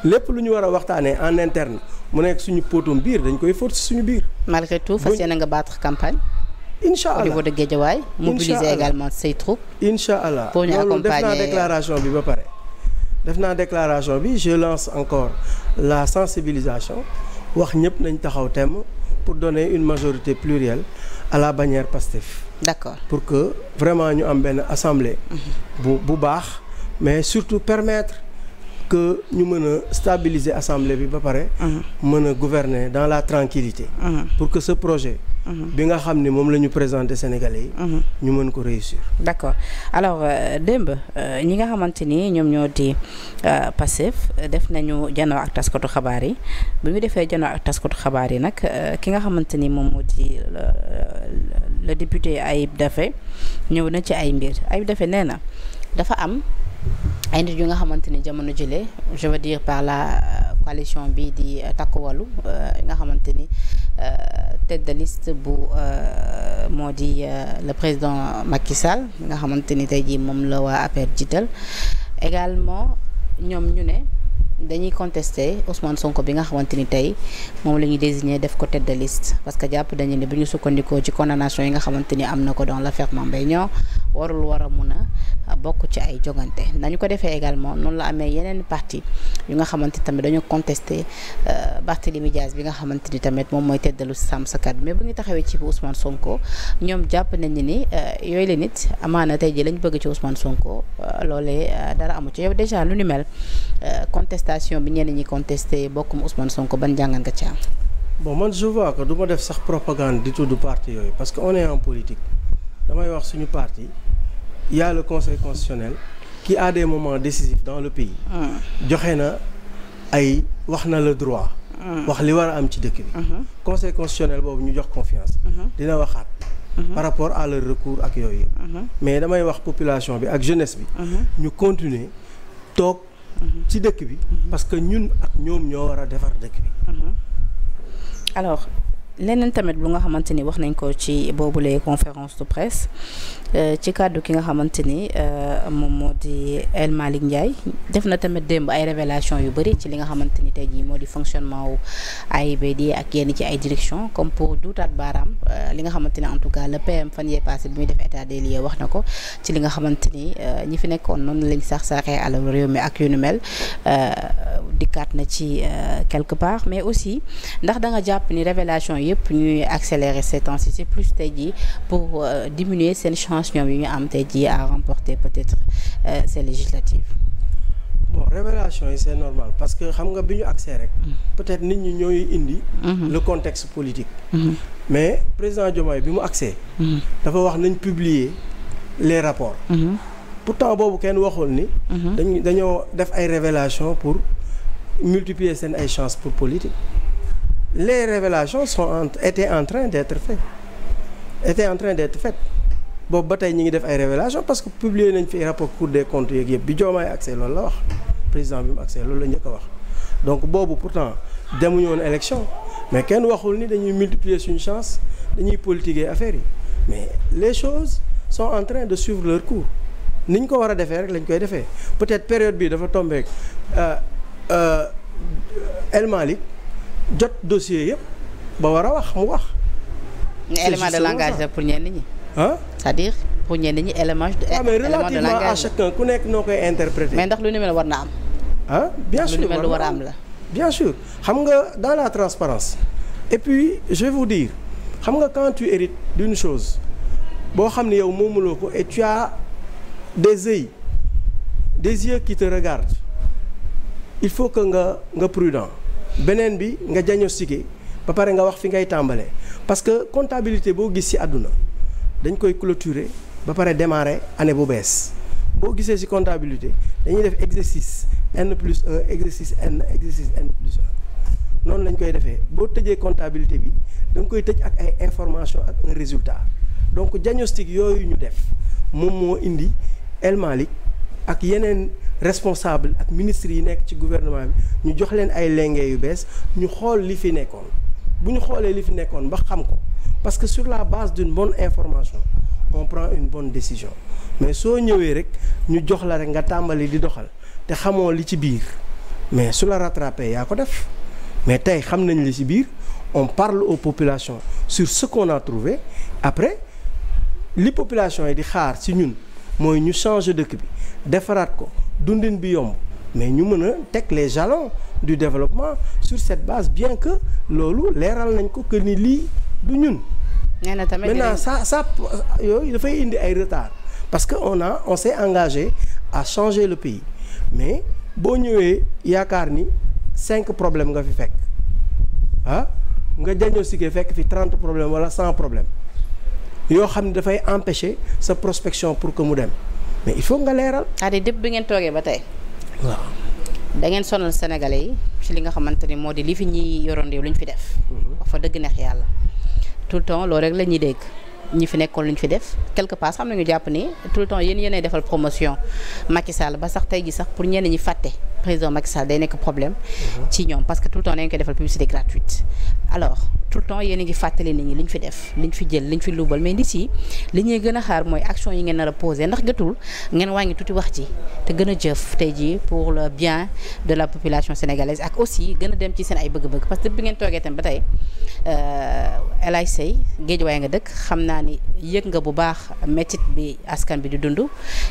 lépp lu ñu war a waxtaanee en interne mu nekk suñu potum biir dañ koy fóot ci suñu biir. malgré tout fas yéene nga battre campagne. Inch'Allah au niveau de Guédiawaye. mobiliser également say troupes. Inch'Allah pour ñu accompagner def naa déclaration bi ba pare. def naa déclaration bi je lance encore la sensibilisation wax ñëpp nañ taxaw thème pour donner une majorité plurielle à la bannière Pastef. D'accord. Pour que vraiment ñu am benn assemblée. bu baax mais surtout permettre que ñu mën a stabiliser assemblée bi ba pare. mën a gouverner dans la tranquillité pour que ce projet. bi nga xam ni moom la ñu présenté Sénégalais yi. ñu mën ko réussir. D'accord alors démb ñi nga xamante ni ñoom ñoo di Pastef def nañu janoo ak taskatu xabaar yi bi ñu defee janoo ak taskatu xabaar yi nag ki nga xamante ni moom moo di le député Ayib Daffé ñëw na ci ay mbir Ayib Daffé nee na dafa am ay nit yu nga xamante ni jamono jëlee je veux dire par la coalition bi di Takku Wallu nga xamante ni tête de liste bu moo di le président Macky Sall nga xamante ni tey jii moom la waa APR jiital également ñoom ñu ne dañuy contester Ousmane Sonko bi nga xamante ni tey moom la ñuy désigner def ko tête de liste parce que jàpp dañu ne bu ñu sukkandikoo ci condamnation yi nga xamante ni am na ko dans l'affaire Mame Mbaye Niang warul war a mun a bokk ci ay jogante nañu ko defee également noonu la amee yeneen parti yu nga xamante tamit dañu contester Barthélémy Dias bi nga xamante ni tamit moom mooy tête de liste Sàmm Sa Kàddu mais bu ñu taxawee ci Ousmane Sonko ñoom jàpp nañu ni yooyu la nit amaana tey ji lañ bëgg ci Ousmane Sonko loolee dara amu ci yow déjà lu ni mel contestation bi ñenn ñi contesté bokkum Ousmane Sonko ban jàngat nga ci am. bon man je vois que du ma def sax propagande di tudd parti yooyu parce que on est en politique damay wax suñu parti il y a le conseil constitutionnel qui a des moments décisifs dans le pays. joxe na ay wax na le droit. wax li war a am ci dëkk bi. conseil constitutionnel boobu ñu jox confiance. dina waxaat. par rapport à leur recours ak yooyu yëpp. mais damay wax population bi ak jeunesse bi. ñu continuer toog. ci dëkk bi parce que ñun ak ñoom ñoo war a defar dëkk bi. alors leneen tamit lu nga xamante ni wax nañ ko ci boobule conférence de presse ci kàddu ki nga xamante ni moom moo di El Malick Ndiaye def na tamit démb ay révélation yu bëri ci li nga xamante ni tey jii moo di fonctionnement wu AIBD ak yenn ci ay direction comme pour duutaat baaraam li nga xamante ni en tout cas le PM fan yee passé bi muy def état des lieux wax na ko ci li nga xamante ni ñi fi nekkoon noonu lañ sax saaxee alal réew mi ak yu nu mel dikkaat na ci quelque part mais aussi ndax da nga jàpp ni révélation yëpp ñuy accélérer ces temps-ci c'est plus tey jii pour diminuer seen chance ñoom yu ñu am tey jii à remporter peut-être ces législatives. bon révélation yi c'est normal parce que xam nga bi ñu accès rek. peut-être nit ñi ñooy indi. le contexte politique. mais président Diomaye bi mu accès. dafa wax nañ publier les rapports. pourtant boobu kenn waxul ni. dañoo def ay révélations pour multiplier seen ay chances pour politique. les révélations étaient en train d'être faites boobu ba tey ñi ngi def ay révélations parce que publier nañ fi rapport Cour des comptes yeeg yëpp bi Diomaye accès loolu la wax président bi mu accès loolu la njëkk a wax donc boobu pourtant demuñu woon élection mais kenn waxul ni dañuy multiplier suñu chance dañuy politiquer affaire yi mais les choses sont en train de suivre leur cours ni ñu ko war a defee rek lañ koy defee peut-être période bii dafa tombé El Malick jot dossier yëpp ba war a wax mu wax. élément de langage la pour ñenn ñi. c'est-à-dire pour ñenn ñi élément de langage. mais relativement à chacun ku nekk noo koy interpréter. mais ndax lu ni mel war na am. bien sûr lu ni mel lu war a am la. bien sûr xam nga dans la transparence et puis je vais vous dire xam nga quand tu hérites d'une chose boo xam ne yow moomuloo ko et tu as des yeux qui te regardent il faut que nga prudent. beneen bi nga diagnostiqué ba pare nga wax fi ngay tàmbalee parce que comptabilité boo gis ci àdduna dañ koy clôturer ba pare démarrer année bu bees boo gisee ci comptabilité dañuy def exercice n+1 exercice n+1 noonu lañ koy defee boo tëjee comptabilité bi da nga koy tëj ak ay information ak un résultat donc diagnostic yooyu ñu def moom moo indi El Malick ak yeneen responsable ak ministres yi nekk ci gouvernement bi ñu jox leen ay lenge yu bees ñu xool li fi nekkoon bu ñu xoolee li fi nekkoon ba xam ko parce que sur la base d'une bonne information on prend une bonne décision mais soo ñëwee rek ñu jox la rek nga tàmbali di doxal te xamoo li ci biir mais su la rattrapé yaa ko def mais tey xam nañ li ci biir on parle aux populations sur ce qu'on a trouvé après li population yi di xaar ci ñun mooy ñu changer dëkk bi defaraat ko dundin bi yomb mais ñu mën a teg les jalons du développement sur cette base bien que loolu leeral nañ ko que ni lii du ñun. nee na tamit maintenant ça yooyu dafay indi ay retard parce que on s'est engagé à changer le pays mais boo ñëwee yaakaar ni 5 problèmes nga fi fekk nga diagnostiqué fekk fi 30 problèmes wala 100 problèmes yoo xam ne dafay empêcher sa prospection pour que mu dem. mais il faut nga leeral. c'est-à-dire dépp bi ngeen toogee ba tey. waaw. da ngeen sonal sénégalais yi ci li nga xamante ni moo di li fi ñuy yoroon réew lu ñu fi def. wax fa dëgg neex yàlla tout le temps loolu rek la ñuy dégg ñi fi nekkoon lu ñu fi def quelque part xam nañu jàpp ni tout le temps yéenay defal promotion Macky Sall ba sax tey ji sax pour ñenn ñi fàtte président Macky Sall day nekk problème ci ñoom parce que tout le temps dañ koy defal publicité gratuite alors tout le temps yéen a ngi fàttali nit ñi li ñu fi def li ñu fi jël li ñu fi luubal mais d'ici li ñuy gën a xaar mooy action yi ngeen nar a posé ndax jotul ngeen wàññi tuuti wax ji te gën a jëf tey ji pour le bien de la population sénégalaise ak aussi gën a dem ci seen ay bëgg-bëgg parce que depuis ngeen toogee tam ba tey El Hadj Seye Guédiawaye nga dëkk xam naa ni yëg nga bu baax métit bi askan bi di dund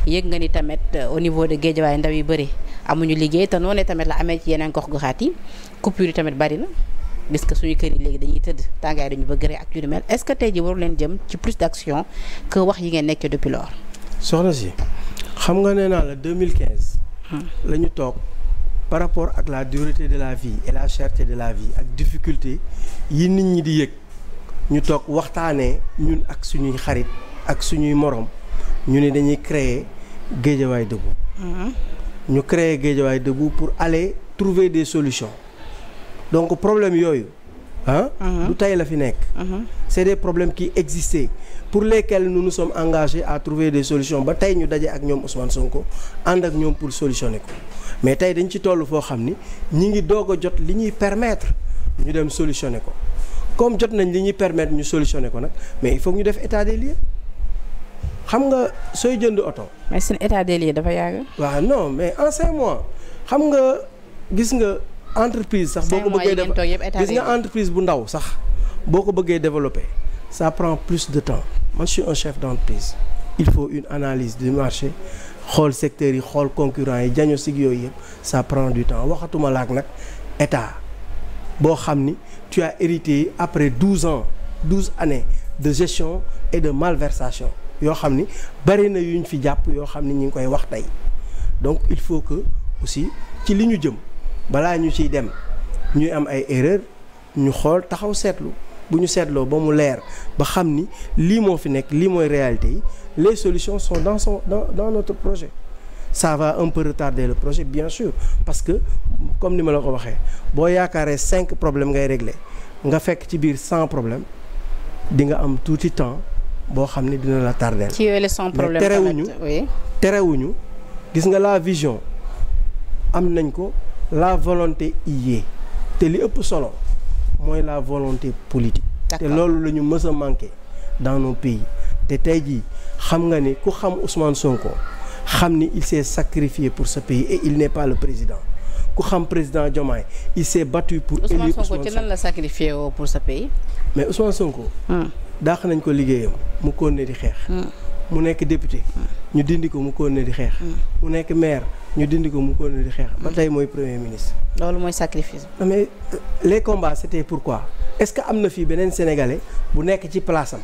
yëg nga ni tamit au niveau de Guédiawaye ndaw yu bëri amuñu liggéey te noonu tamit la amee ci yeneen gox-goxaat yi coupure yi tamit bari na gis nga suñu kër yi léegi dañuy tëdd tàngaay dañu bëgg rek ak yu ni mel est-ce que tey ji waru leen jëm ci plus d'action que wax yi ngeen nekkee depuis lors. soxna si xam nga nee naa la 2015. la ñu toog par rapport ak la dureté de la vie et la cherté de la vie ak difficulté yi nit ñi di yëg ñu toog waxtaanee ñun ak suñuy xarit ak suñuy morom ñu ne dañuy créer Guédiawaye Debout. ñu créer Guédiawaye Debout pour aller trouver des solutions. donc problème yooyu du tey la fi nekk c'est des problèmes qui existaient pour lesquels nous nous sommes engagés à trouver des solutions ba tey ñu daje ak ñoom Ousmane Sonko ànd ak ñoom pour solutionner ko mais tey dañ ci toll foo xam ni ñi ngi doog a jot li ñuy permettre ñu dem solutionner ko comme jot nañ li ñuy permettre ñu solutionner ko nag mais il faut ñu def état des lieux xam nga sooy jënd oto. mais seen état des lieux dafa yàgg. waaw non mais en 5 mois xam nga gis nga. entreprise sax boo ko bëggee gis nga entreprise bu ndaw sax boo ko bëggee développer ça prend plus de temps man je suis un chef d'entreprise il faut une analyse du marché xool secteurs yi xool concurrents yi diagnostic yooyu yëpp ça prend du temps waxatuma laak nag état boo xam ni tu as hérité après 12 années de gestion et de malversation yoo xam ni bari na yuñ fi jàpp yoo xam ni ñu ngi koy wax tey donc il faut que aussi ci li ñu jëm balaa ñu ciy dem ñuy am ay erreur ñu xool taxaw seetlu bu ñu seetloo ba mu leer ba xam ni lii moo fi nekk lii mooy réalité yi les solutions sont dans notre projet ça va un peu retarder le projet bien sûr parce que comme ni ma la ko waxee boo yaakaaree 5 problèmes ngay régler nga fekk ci biir 100 problèmes di nga am tuuti temps boo xam ni dina la tarder. ci yooyu les 100 problèmes terewuñu gis nga la vision am nañ ko. La volonté y est te li ëpp solo mooy la volonté politique. te loolu la ñu mës a manqué dans nos pays te tey jii xam nga ni ku xam Ousmane Sonko xam ni il s'est sacrifié pour ce pays et il n'est pas le président ku xam président Diomaye il s'est battu pour élire Ousmane Sonko. ci lan la sacrifié pour ce pays. mais Ousmane Sonko. dàq nañ ko liggéeyam mu continuer di xeex. mu nekk député. ñu dindi ko mu continuer di xeex. mu nekk maire. ñu dindi ko mu continuer di xeex ba tey mooy premier ministre. loolu mooy sacrifice. mais les combats c'était pourquoi est-ce que am na fii beneen sénégalais bu nekk ci place am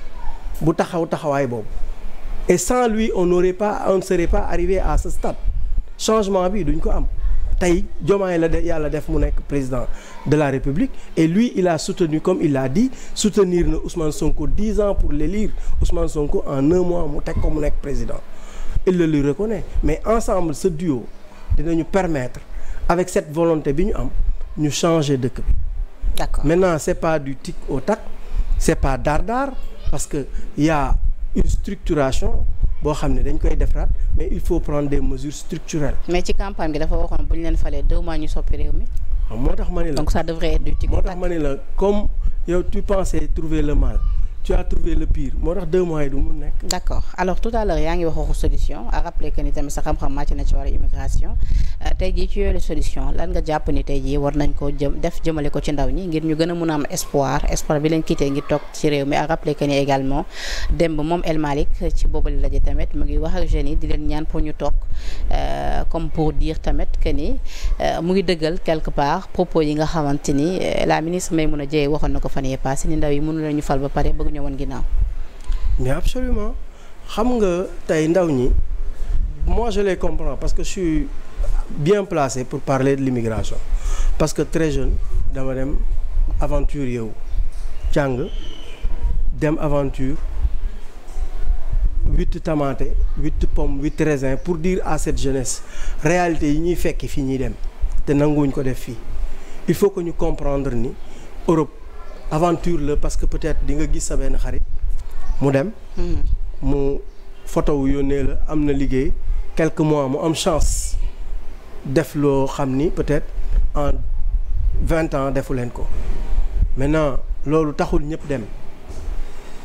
bu taxawaay boobu et sans lui on ne serait pas arrivé à ce stade changement bi duñ ko am tey Diomaye la yàlla def mu nekk président de la République et lui il a soutenu comme il l'a dit soutenir na Ousmane Sonko 10 ans pour l'élire Ousmane Sonko en 1 mois mu teg ko mu nekk président il le lui reconnaît mais ensemble ce duo dinañu permettre avec cette volonté bi ñu am ñu changer dëkk bi. D'accord. Maintenant c'est pas du tic au tac c'est pas dardar parce que y a une structuration boo xam ne dañ koy defaraat mais il faut prendre des mesures structurelles. mais ci campagne bi dafa waxoon bu ñu leen falee 2 mois ñu soppi réew mi. moo tax ma ne la donc ça devrait être du tic au tac. moo tax ma ne la comme yow tu pensais trouver le mal. tu as trouvé le pire moo tax 2 mois yi du mun nekk. d'accord alors tout à l'heure yaa ngi wax waxu solution à rappeler que ni tamit sa xam-xam màcc na ci wàllu immigration tey jii ci yooyu solution lan nga jàpp ni tey jii war nañ ko jëmale ko ci ndaw ñi ngir ñu gën a mun a am espoir bi leen quitté ngir toog ci réew mi à rappeler que ni également démb moom El Malick ci boobu la laje tamit mu ngi wax ak jeunes yi di leen ñaan pour ñu toog comme pour dire tamit que ni mu ngi dëggal quelque part propos yi nga xamante ni la ministre Maïmouna Dièye waxoon na ko fan yee passé ni ndaw yi mënu leen ñu fal ba pare bëgg ñu woon ginnaaw. mais absolument xam nga tey ndaw ñi moi je les comprends parce que je suis bien placé pour parler de l'immigration parce que très jeune dama dem aventure yow jàng dem aventure 8 tamaate 8 pommes 8 raisins pour dire à cette jeunesse réalité yi ñuy fekk fii ñuy dem te nanguwuñ ko def fii il faut que ñu comprendre ni Europe aventure la parce que peut-être di nga gis sa benn xarit mu dem. mu photo wu yónnee la am na liggéey quelques mois mu am chance def loo xam ni peut-être en 20 ans defu leen ko maintenant loolu taxul ñëpp dem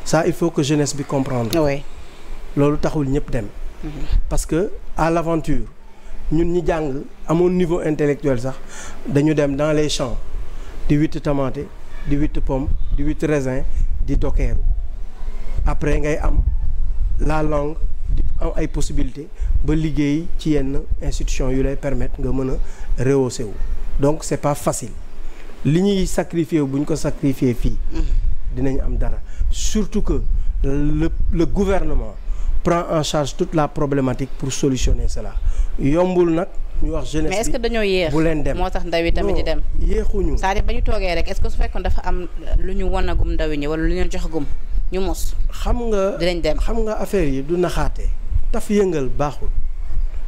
ça il faut que jeunesse bi comprendre. oui loolu taxul ñëpp dem. parce que à l'aventure ñun ñi jàng amoon niveau intellectuel sax dañu dem dans les champs di witt tomate di witt pomme di witt raisin di dokeeru après ngay am la langue di am ay possibilités ba liggéey ci yenn institution yu lay permettre nga mën a rehausser wu donc c'est pas facile li ñuy sacrifier bu ñu ko sacrifier fii dinañ am dara surtout que le gouvernement prend en charge toute la problématique pour solutionner cela yombul nag ñu wax jeunesse bi mais est-ce que dañoo yéex bu leen dem moo tax ndaw yi tamit di dem yéexuñu c'est-à-dire ba ñu toogee rek est-ce que su fekkoon dafa am lu ñu wanagum ndaw yi ñi wala lu ñu leen joxagum ñu mos xam nga dinañ dem xam nga affaire yi du naxaate taf yëngal baaxul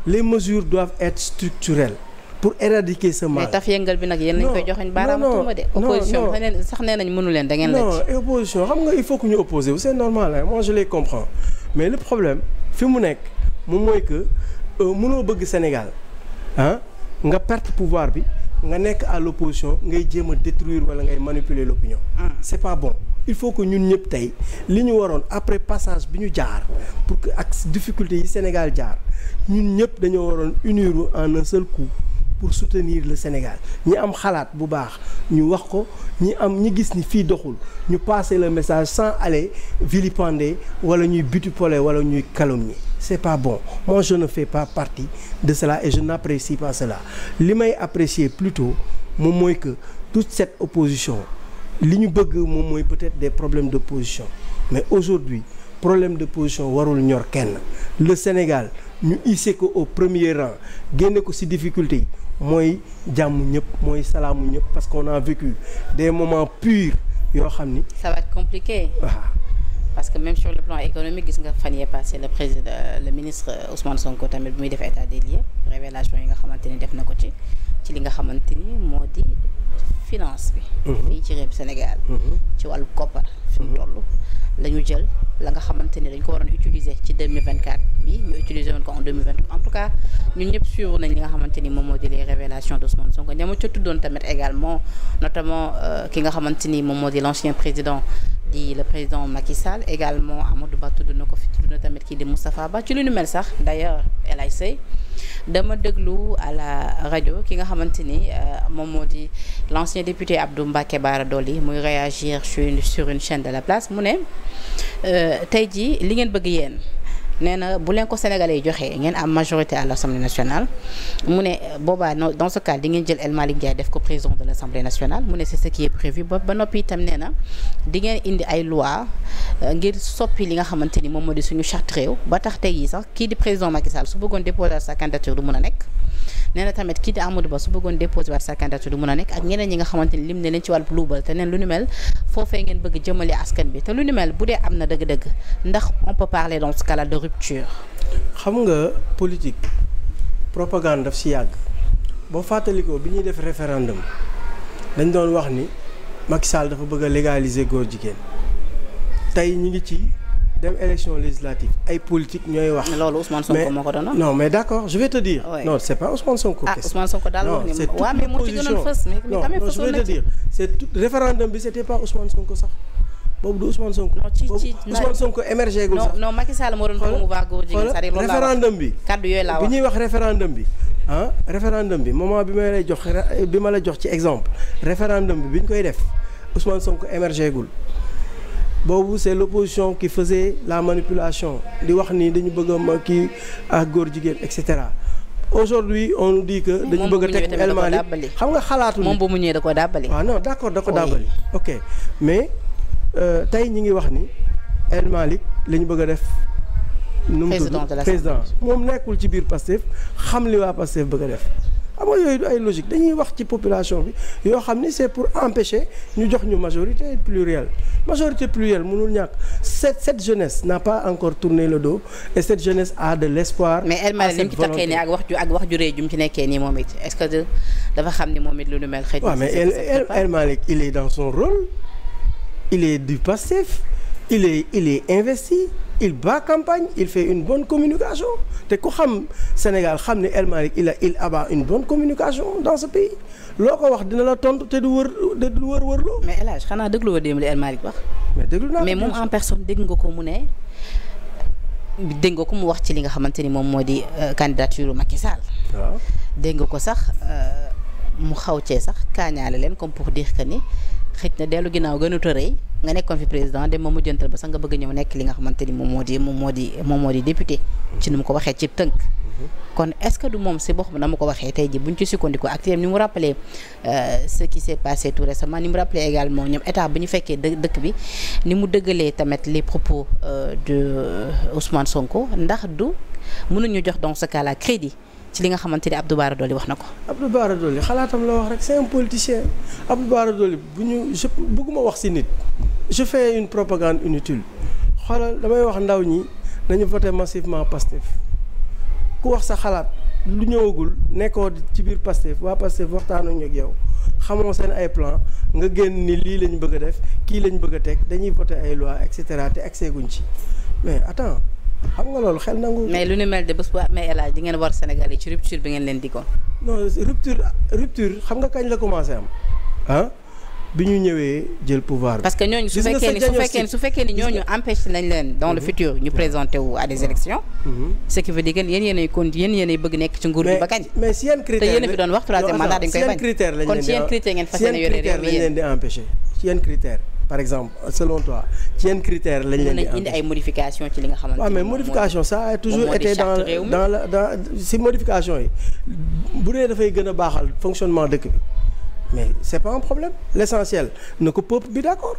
les mesures doivent être structurelles pour éradiquer ce mal. mais taf yëngal bi nag yéen nañ koy joxeñ baaraamu tuuma de opposition sax nee nañ mënu leen da ngeen non opposition xam nga il faut que ñu opposer wu c'est normal hein moi je les comprends mais le problème fi mu nekk moom mooy que mënoo bëgg Sénégal ah nga perte pouvoir bi nga nekk à l'opposition ngay jéem a détruire wala ngay manipuler l'opinion c'est pas bon il faut que ñun ñëpp tey li ñu waroon après passage bi ñu jaar pour que ak difficulté yi Sénégal jaar ñun ñëpp dañoo waroon unir en un seul coup pour soutenir le Sénégal ñi am xalaat bu baax ñu wax ko ñi gis ni fii doxul ñu passer le message sans aller vilipender wala ñuy butipoler wala ñuy calomnier c'est pas bon moi je ne fais pas partie de cela et je n'apprécie pas cela li may apprécier plutôt moom mooy que toute cette opposition li ñu bëgg moom mooy peut-être des problèmes d'opposition mais aujourd'hui problème d'opposition warul ñor kenn le Sénégal ñu hissé ko au premier rang génne ko ci difficulté yi mooy jàmm ñëpp mooy salaamu ñëpp parce qu'on a vécu des moments purs yoo xam ni ça va être compliqué parce que même sur le plan économique gis nga fan yee passé le ministre Ousmane Sonko tamit bu muy def état des lieux révélation yi nga xamante ni def na ko ci li nga xamante ni moo di finance bi fii ci réew Sénégal ci wàllu koppar fi mu toll la ñu jël la nga xamante ni dañ ko waroon utiliser ci 2024 bi ñu utiliser woon ko en 2023 en tout cas ñun ñëpp suivre nañ li nga xamante ni moom moo di les révélations d'Ousmane Sonko ñama ca tuddoon tamit également notamment ki nga xamante ni moom moo di l'ancien président di le président Macky Sall également Amadou Ba tudd na ko fi tudd na tamit kii di Moustapha Ba ci lu ñu mel sax d'ailleurs LIC dama déglu à la rajo ki nga xamante ni moom moo di l'ancien député Abdou Mbacké Bara Dolly muy réagir sur une chaîne de la place mu ne tey jii li ngeen bëgg yéen nee na bu leen ko sénégalais yi joxee ngeen am majorité à l'Assemblée nationale mu ne boobaa dans ce cas di ngeen jël El Malick Ndiaye def ko président de l'Assemblée nationale mu ne c'est ce qui est prévu ba noppi itam nee na di ngeen indi ay loi ngir soppi li nga xamante ni moom moo di suñu charte réew ba tax tey yi sax kii di président Macky Sall su bëggoon déposer sa candidature du mën a nekk nee na tamit kii di Amadou Ba su bëggoon déposer waat sa candidature du mën a nekk ak ñeneen ñi nga xamante ni lim ne leen ci wàllu luubal te neen lu ni mel foofee ngeen bëgg jëmale askan bi te lu ni mel bu dee am na dëgg-dëgg ndax on peut parler dans ce cas-là de rupture. xam nga politique propagande daf ci yàgg boo fàttalikoo bi ñuy def référendum dañ doon wax ni Macky Sall dafa bëgg a légaliser góor jigéen tey ñu ngi ci dem élection législative ay politique ñooy wax. loolu Ousmane Sonko moo ko doon non mais d'accord je vais te dire. Ouais. non c'est pas Ousmane Sonko. Ousmane Sonko daal wax ni waaw mais moo ci gënoon fës mais tamit non je vais te dire c'est tout référendum bi c'était pas Ousmane Sonko sax boobu du Ousmane Sonko. non ci Ousmane Sonko émergé gul sax. non Macky Sall moo doon promouvoir góor jigéen c'est-à-dire loolu référendum bi. kaddu yooyu laa wax bi ñuy wax référendum bi référendum bi moment bi ma la jox ci exemple référendum bi ñu koy def Ousmane Sonko émergé gul. boobu c'est l'opposition qui faisait la manipulation di wax ni dañu bëgg a kii ak góor jigéen et cetera aujourd'hui on nous dit que dañu bëgg a teg El Malick xam nga xalaatu moom bu mu ñëwee da ko dàbbali waaw non d'accord da ko dàbbali ok mais tey ñi ngi wax ni El Malick la ñu bëgg a def nu mu tudd président moom nekkul ci biir Pastef xam li waa Pastef bëgg a def xam nga yooyu du ay logique dañuy wax ci population bi yoo xam ni c'est pour empêcher ñu jox ñu majorité plurielle mënul ñàkk cette jeunesse n'a pas encore tourné le dos et cette jeunesse a de l'espoir. mais El Malick li mu ci takkee nii ak wax ju rëy ju mu ci nekkee nii moom it est-ce que dafa xam ni moom it lu nu mel xëy na. waaw mais El Malick il est dans son rôle il est du Pastef il est investi, il bat campagne, il fait une bonne communication te ku xam Sénégal xam ne El Malick il abat une bonne communication dans ce pays loo ko wax dina la tontu te du wër loo. mais El Hadj xanaa déglu woo démb li El Malick wax. mais déglu naa mais moom en personne dégg nga ko mu ne dégg nga ko mu wax ci li nga xamante ni moom moo di candidature Macky Sall. waaw dégg nga ko sax mu xaw cee sax kaañaale leen comme pour dire que ni xëj na dellu ginnaaw gënut a rëy nga nekkoon fi président dem ma mujjantal ba sax nga bëgg ñëw nekk li nga xamante ni moom moo di député. ci ni mu ko waxee ci tënk. kon est-ce que du moom si boppam na ma ko waxee tey jii buñ ci sukkandiku ak ni mu rappelé ce qui s'est passé tout récemment ni mu rappelé également ñoom état bu ñu fekkee dëkk bi ni mu dëggalee tamit les propos de Ousmane Sonko ndax du mënuñu jox dans ce cas-là crédit ci li nga xamante ni Abdou Bara Dolly wax na ko. Abdou Bara Dolly xalaatam la wax rek c'est un politicien Abdou Bara Dolly bëgguma wax ci nit je fais une propagande inutile xoolal damay wax ndaw ñi nañu voter massivement Pastef ku wax sa xalaat lu ñëwagul nekkoo ci biir Pastef waa Pastef waxtaanuñu ak yow xamoo seen ay plan nga génn ni lii lañ bëgg a def kii lañ bëgg a teg dañuy voter ay loi et cetera te accès guñ ci mais attends xam nga loolu xel nangu. mais lu ni mel de bés bu amee El Hadj di ngeen war Sénégal yi ci rupture bi ngeen leen di ko. non rupture xam nga kañ la commencé am ah bi ñu ñëwee jël pouvoir bi. parce que ñooñu su fekkee ni ñooñu empêché nañ leen dans le futur ñu présenter wu à des élections. ce qui veut dire que yéen yéenay bëgg nekk ci nguur gi ba kañ. mais si yenn critère te yéen a fi doon wax troisième mandat dañ koy bañ. kon si yenn critère ngeen fas yéene yore réew mi lañ leen di empêché ci yenn critère par exemple selon toi ci yenn critère lañ leen di indi ay modifications ci li nga xamante waaw mais modification ça a toujours été dans si modification yi bu dee dafay gën a baaxal fonctionnement dëkk bi mais c'est pas un problème l'essentiel na ko peuple bi d'accord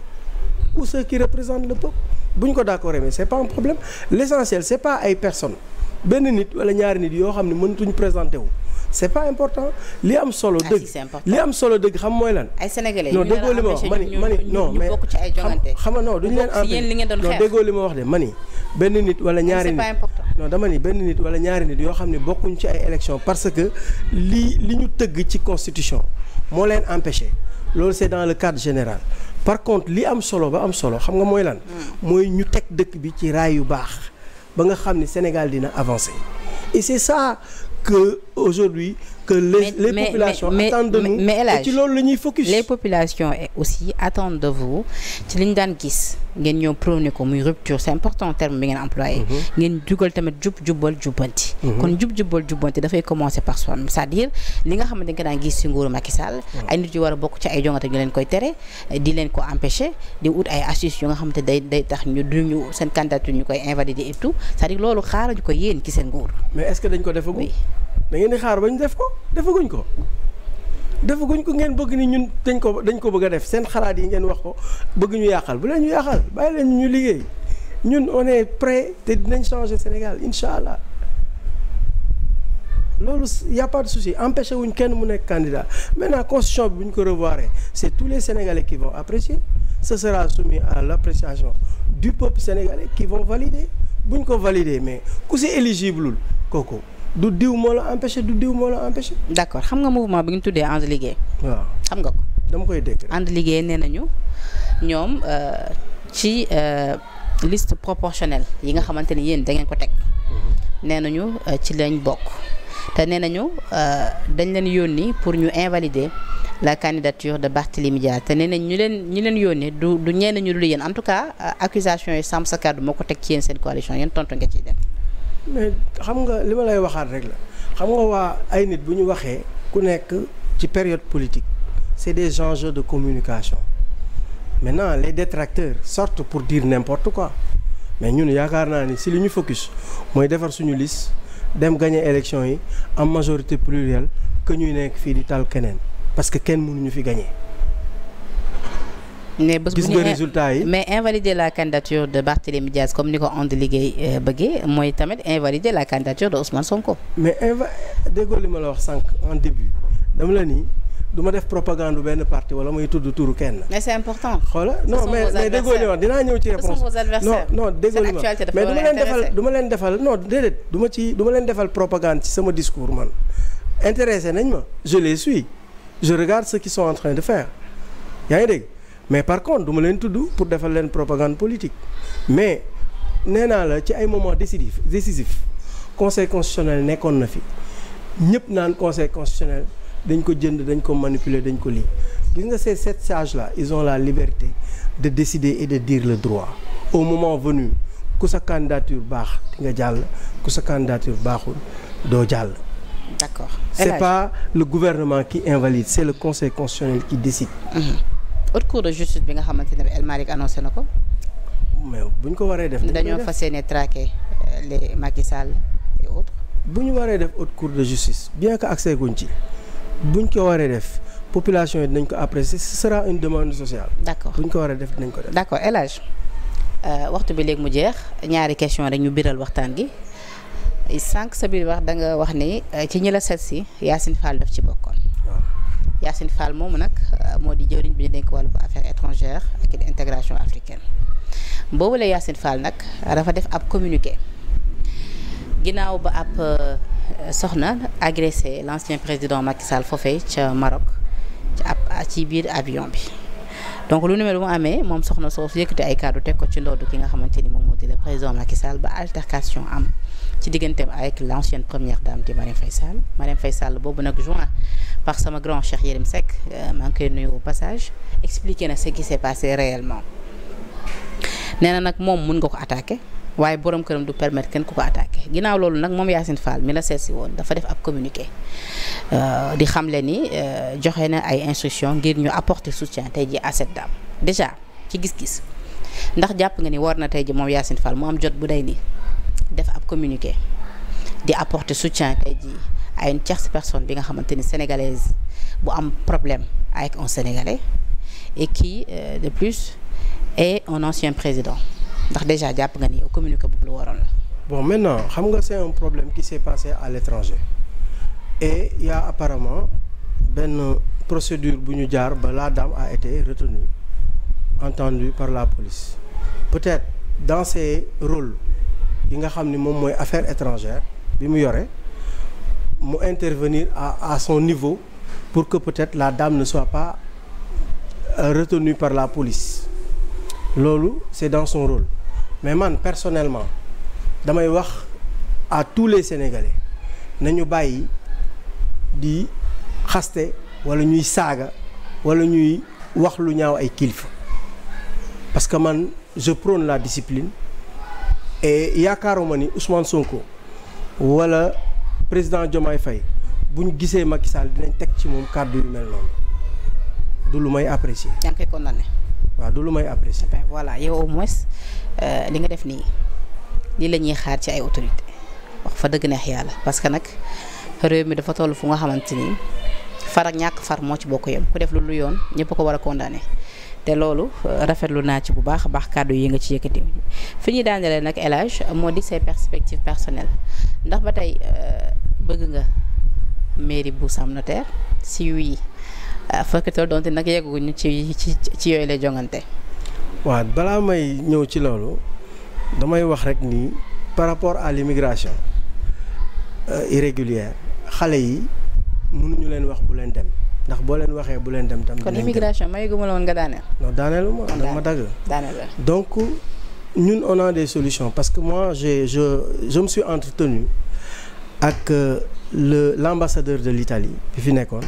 ou ceux qui représentent le peuple bu ñu ko d'accord mais c'est pas un problème l'essentiel c'est pas ay personnes benn nit wala ñaari nit yoo xam ne mënatuñ présenter wu c'est pas important li am solo dëgg xam mooy lan. ay sénégalais non déggoo li ma wax mani non mais xam nga non duñu leen empêcher non déggoo li ma wax de mani benn nit wala ñaari nit non dama ni benn nit wala ñaari nit yoo xam ne bokkuñ ci ay élections parce que li ñu tëgg ci constitution moo leen empêcher loolu c'est dans le cadre général par contre li am solo ba am solo xam nga mooy lan. mooy ñu teg dëkk bi ci raay yu baax ba nga xam ni Sénégal dina avancer et c'est ça que aujourd'hui que les populations attendent de nous et ci loolu la ñuy focus. Les populations aussi attendent de vous ci li ñu daan gis ngeen ñëw prôné ko muy rupture c'est important terme bi ngeen employé. ngeen jugal tamit jubal jubbanti. kon jubal jubbanti dafay commencer par soi-même c'est-à-dire li nga xamante ne que daan gis ci nguuru Macky Sall. ay nit yu war a bokk ci ay jongante ñu leen koy tere di leen ko empêcher di ut ay astuces yu nga xamante day tax ñu duñu seen candidature ñu koy invalider et tout c'est-à-dire loolu xaaruñu ko yéen ci seen nguur. mais est-ce que dañ ko defagum. da ngeen di xaar ba ñu def ko defaguñ ko ngeen bëgg ni ñun dañ ko bëgg a def seen xalaat yi ngeen wax ko bëgg ñu yàqal bu leen ñu yàqal bàyyi leen ñu liggéey ñun on est prêt te dinañ changer Sénégal incha allah loolu y a pas de souci empêché wuñ kenn mu nekk candidat maintenant constitution bi bu ñu ko revoir c'est tous les Sénégalais qui vont apprécier ce sera soumis à l'appréciation du peuple sénégalais qui vont valider bu ñu ko valider mais ku si éligible kooku. du diw moo la empêché. d'accord xam nga mouvement bi ñu tuddee ànd liggéey. waaw xam nga ko. dama koy dégg. ànd liggéey nee nañu ñoom ci liste proportionnelle yi nga xamante ni yéen da ngeen ko teg. nee nañu ci lañ bokk te nee nañu dañ leen yónni pour ñu invalider la candidature de Barthélémy Dias te nee nañ ñu leen yónni du ñenn ñu dul yéen en tout cas accusation yi Sàmm Sa Kàddu moo ko teg ci yéen seen coalition yéen tontu nga ciy def. mais xam nga li ma lay waxaat rek la xam nga waa ay nit bu ñu waxee ku nekk ci période politique c'est des enjeux de communication maintenant les détracteurs sortent pour dire n'importe quoi mais ñun yaakaar naa ni si li ñu focus mooy defar suñu liste dem gagner élection yi am majorité plurielle que ñuy nekk fii di tal keneen parce que kenn mënuñu fi gagner. mais bés gis nga résultat yi mais invalider la candidature de Barthélémy Dias comme ni ko ànd liggéey bëggee mooy tamit invalider la candidature de Ousmane Sonko. mais déggoo li ma la wax sànq en début dama la ni du ma def propagande benn parti wala may tudd turu kenn. mais c'est important. xoola non mais déggoo li ma wax dinaa ñëw ci réponse non déggoo li ma mais du ma leen defal non déedéet du ma leen defal propagande ci sama discours man intéressé nañ ma je les suis je regarde ce qu'ils sont en train de faire yaa ngi dégg. mais par contre du ma leen tudd pour defal leen propagande politique mais nee naa la ci ay moments décisif conseil constitutionnel nekkoon na fi ñëpp naan conseil constitutionnel dañ ko jënd dañ ko manipuler dañ ko lii gis nga ces 7 sages là ils ont la liberté de décider et de dire le droit au moment venu ku sa candidature baax di nga jàll ku sa candidature baaxul doo jàll. D'accord. C'est pas le gouvernement qui invalide, c'est le conseil constitutionnel qui décide. Haute cour de justice bi nga xamante ne El Malick annoncé na ko. mais bu ñu ko waree def. dañoo fas yéene traquer les Macky Sall et autres. bu ñu waree def haute cour de justice bien que accès guñ ci bu ñu ko waree def population yi dinañ ko apprécier ce sera une demande sociale. D'accord bu ñu ko waree def dinañ ko def. D'accord El Hadj waxtu bi léegi mu jeex ñaari question rek ñu biral waxtaan gi. sànq sa biir wax da nga wax ni ci ñi la seet si Yacine Fall daf ci bokkoon. waaw Yacine Fall moomu nag moo di jëwriñ bi ñu dénk wàllu affaires étrangères ak intégration africaine boobu la Yacine Fall nag dafa def ab communiqué ginnaaw ba ab soxna agressé l'ancien président Macky Sall foofee ca Maroc ci biir avion bi donc lu numéro mu amee moom soxna soosu yëkkati ay kàddu teg ko ci ndoddu ki nga xamante ni moom moo di le président Macky Sall ba altercation am. ci digganteem avec l'ancienne première dame di Marième Faye Sall boobu nag joint par sama grand Cheikh Yérim Seck maa ngi koy nuyu au passage expliqué na ce qui s'est passé réellement nee na nag moom mun nga ko attaquer waaye borom këram du permettre kenn ku ko attaquer ginnaaw loolu nag moom Yacine Fall mi la seet si woon dafa def ab communiqué di xamle ni joxe na ay instructions ngir ñu apporter soutien tey ji à cette dame déjà ci gis-gis ndax jàpp nga ni war na tey ji moom Yacine Fall mu am jot bu day nii def ab communiqué di apporter soutien tey jii à une tierce personne bi nga xamante ni sénégalaise bu am problème avec un sénégalais et qui de plus est un ancien président ndax déjà jàpp nga ni communiqué boobu lu waroon la. bon maintenant xam nga c'est un problème qui s'est passé à l'étranger et il y a apparemment benn procédure bu ñu jaar ba la dame a été retenue entendue par la police peut-être dans ses rôles. yi nga xam ni moom mooy affaires étrangères bi mu yore mu intervenir à son niveau pour que peut-être la dame ne soit pas retenue par la police loolu c'est dans son rôle mais man personnellement damay wax à tous les Sénégalais nañu bàyyi di xaste wala ñuy saaga wala ñuy wax lu ñaaw ay kilifa parce que man je prône la discipline. et yaakaaruma ni Ousmane Sonko wala président Diomaye Faye bu ñu gisee Macky Sall dinañ teg ci moom kàddu yu mel noonu du lu may apprécier. yaa ngi koy condamné. waaw du lu may apprécier. ben voilà yow au moins li nga def nii lii la ñuy xaar ci ay autorité wax fa dëgg neex yàlla parce que nag réew mi dafa toll fu nga xamante ni far ak ñàkk far moo ci bokk yem ku def lu yoon ñëpp ko war a condamné. te loolu rafetlu naa ci bu baax a baax kàddu yi nga ci yëkkati fi ñuy daanelee nag El Hadj moo di ses perspectives personnelles ndax ba tey bëgg nga mairie bu Sam Notaire si oui fekkatal donte nag yegguñu ci yooyu lay jongante. waaw balaa may ñëw ci loolu damay wax rek ni par rapport à l'immigration irrégulière xale yi mënuñu leen wax bu leen dem. ndax boo leen waxee bu leen dem tam. kon immigration may gëmala woon nga daaneel. non daaneelu ma nag ma dagg. daaneel donc ñun on a des solutions parce que moi je me suis entretenu ak l'ambassadeur de l'Italie bi fi nekkoon.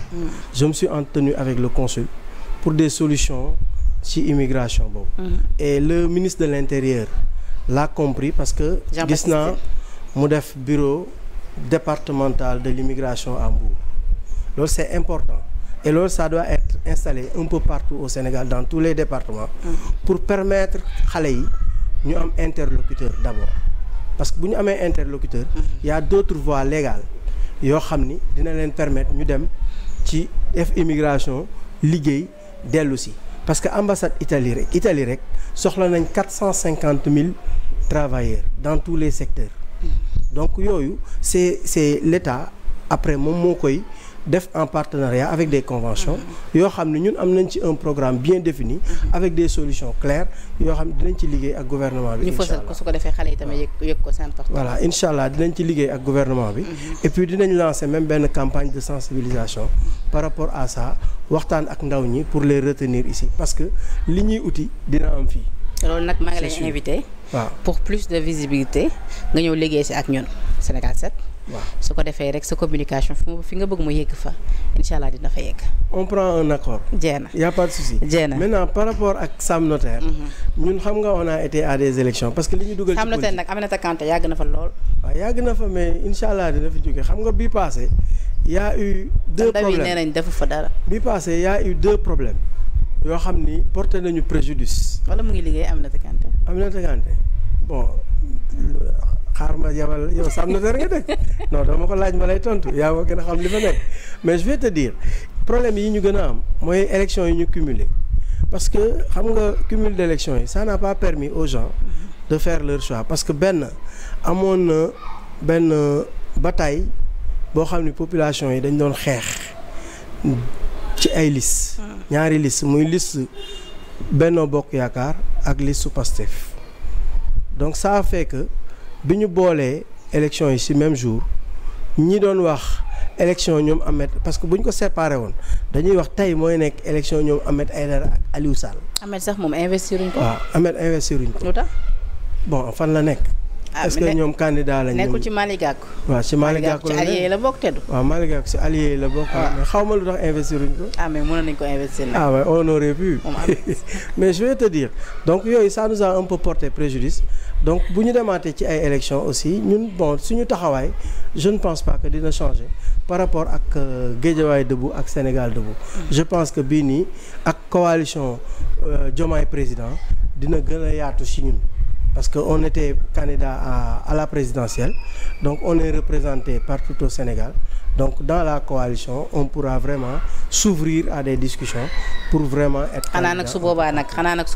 je me suis entretenu avec le consul pour des solutions ci immigration boobu. et le ministre de l'Intérieur l'a compris parce que. gis naa mu def bureau départemental de l'immigration à Mbour loolu c'est important. et loolu ça doit être installé un peu partout au Sénégal dans tous les départements pour permettre xale yi ñu am interlocuteur d'abord parce que bu ñu amee interlocuteur il y a d'autres voies légales yoo xam ni dina leen permettre ñu dem ci def immigration liggéey dellu si parce que ambassade Italie rek soxla nañ 450 000 travailleurs dans tous les secteurs donc yooyu c'est l'État après moom moo koy def en partenariat avec des conventions yoo xam ne ñun am nañ ci un programme bien défini avec des solutions claires yoo xam ne dinañ ci liggéey ak gouvernement bi. ñu fësal ko su ko defee xale yi tamit yëg ko c'est important. voilà incha allah dinañ ci liggéey ak gouvernement bi. et puis dinañ lancer même benn campagne de sensibilisation par rapport à ça waxtaan ak ndaw ñi pour les retenir ici parce que li ñuy uti dina am fii. loolu nag maa ngi lay invité. waaw pour plus de visibilité nga ñëw liggéey si ak ñun Sénégal 7. waaw su ko defee rek sa communication fi nga bëgg mu yegg fa incha allah dina fa yegg. on prend un accord. jeex na y a pas de souci. jeex na maintenant par rapport ak Sam Notaire. ñun xam nga on a été à des élections parce que li ñu dugal. ci Sam Notaire nag Aminata Kanté yàgg na fa lool. waaw yàgg na fa mais incha allah dina fi jóge xam nga bii passé y a eu deux problèmes nee nañ defu fa dara. bii passé y a eu deux problèmes yoo xam ni porté nañu préjudice. wala mu ngi liggéey Aminata Kanté. Aminata Kanté bon. xaar ma yabal yow Sam Notaire nga dëkk non dama ko laaj ma lay tontu yaa ma gën a xam li fa nekk mais je vais te dire problème yi ñu gën a am mooy élection yi ñu cumulé parce que xam nga cumul d' élection yi ça n'a pas permis aux gens de faire leur choix parce que benn amoon na benn bataille boo xam ni population yi dañ doon xeex ci ay liste ñaari liste muy liste Benno Bokk Yaakaar ak liste su Pastef donc ça a fait que bi ñu boolee élection yi ci même jour ñi doon wax élection ñoom Ahmed parce que bu ñu ko séparé woon dañuy wax tey mooy nekk élection ñoom Ahmed Aïdara ak Aliou Sall. Ahmed sax moom investiruñ ko. waaw Ahmed investiruñ ko. lu tax. bon fan la nekk. est-ce que ñoom candidat lañ. nekkul ci Malick Gakou. waaw ci Malick Gakou ci allié yi la bokk teddu. waaw Malick Gakou ci allié yi la bokk. mais xaw ma lu tax investiruñ ko. ah mais mënoon nañ ko investir nag. ah ouais on aurait pu. mais je vais te dire donc yooyu ça nous a un peu porté préjudice donc bu ñu demaatee ci ay élections aussi ñun bon suñu taxawaay je ne pense pas que dina changer par rapport ak Guédiawaye Debout ak Sénégal Debout. je pense que bii nii ak coalition Diomaye président dina gën a yaatu ci ñun. parce que on était candidat à la présidentielle donc on est représenté partout au Sénégal donc dans la coalition on pourra vraiment s'ouvrir à des discussions pour vraiment être. xanaa nag su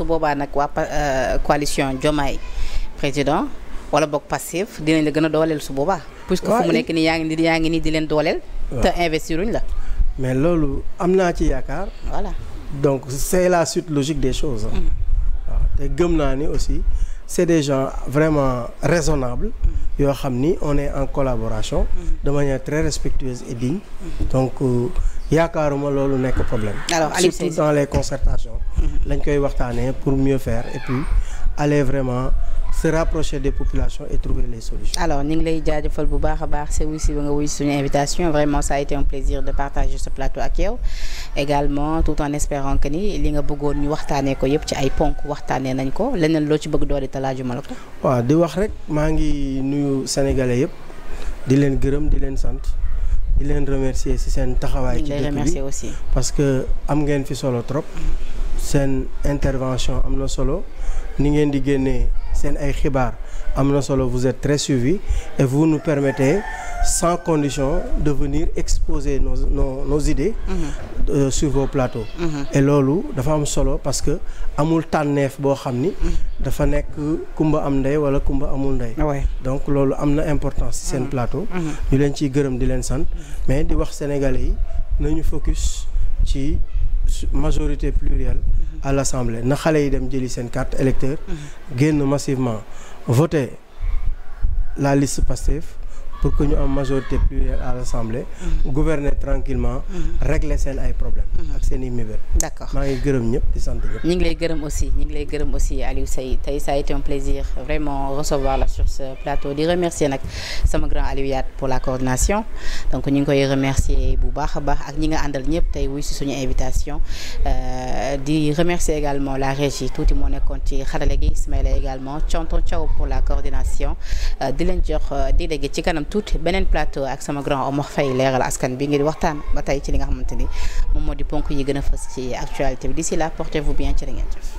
boobaa nag waa coalition Diomaye président wala boog Pastef dinañ la gën a dooleel su boobaa. puisque fu mu nekk nii yaa ngi nii di leen dooleel. te investiruñ la. mais loolu am naa ci yaakaar. voilà donc c'est la suite logique des choses. waaw te gëm naa ni aussi. c'est des gens vraiment raisonnables yoo xam ni on est en collaboration de manière très respectueuse et digne donc yaakaaruma loolu nekk problème surtout dans les concertations lañ koy waxtaanee pour mieux faire et puis aller vraiment se rapprocher des populations et trouver les solutions. alors ñu ngi lay jaajëfal bu baax a baax c'est wuy si ba nga wuy suñu invitation vraiment ça a été un plaisir de partager ce plateau ak yow également tout en espérant que ni li nga bëggoon ñu waxtaanee ko yëpp ci ay ponk waxtaanee nañ ko leneen loo ci bëgg doole te laajuma la ko. waaw di wax rek maa ngi nuyu sénégalais yëpp di leen gërëm di leen sant di leen remercier ci seen taxawaay. ci dëkk bi aussi parce que am ngeen fi solo trop seen intervention am na solo ni ngeen di génnee seen ay xibaar am na solo vous êtes très suivis et vous nous permettez sans condition de venir exposer nos idées sur vos plateaux et loolu dafa am solo parce que amul tànneef boo xam ni dafa nekk kumba am ndey wala kumba amul ndey donc loolu am na importance ci seen plateau ñu leen ciy gërëm di leen sant mais di wax sénégalais yi nañu focus ci majorité plurielle à l'Assemblée na xale yi dem jëli seen carte électeur génn massivement voter la liste Pastef pour que ñu am majorité plurielle à l'Assemblée gouverner tranquillement régler seen ay problèmes ak seen i mébét. d'accord maa ngi gërëm ñëpp di sant ñëpp. ñu ngi lay gërëm aussi Aliou Seye tey ça a été un plaisir vraiment recevoir la sur ce plateau di remercier nag sama grand Aliou Yat pour la coordination donc ñu ngi koy remercier bu baax a baax ak ñi nga àndal ñëpp tey wuy si suñu invitation di remercier également la régie tuuti moo nekkoon ci xarale gi Ismaïla également Tonton Thiaw pour la coordination di leen jox di dégg ci kanam tuuti beneen plateau ak sama grand Omar Faye leeral askan bi ngir waxtaan ba tey ci li nga xamante ni moom moo di ponk yi gën a fës ci actualité bi d'ici là portez-vous bien ci la ngeen jëf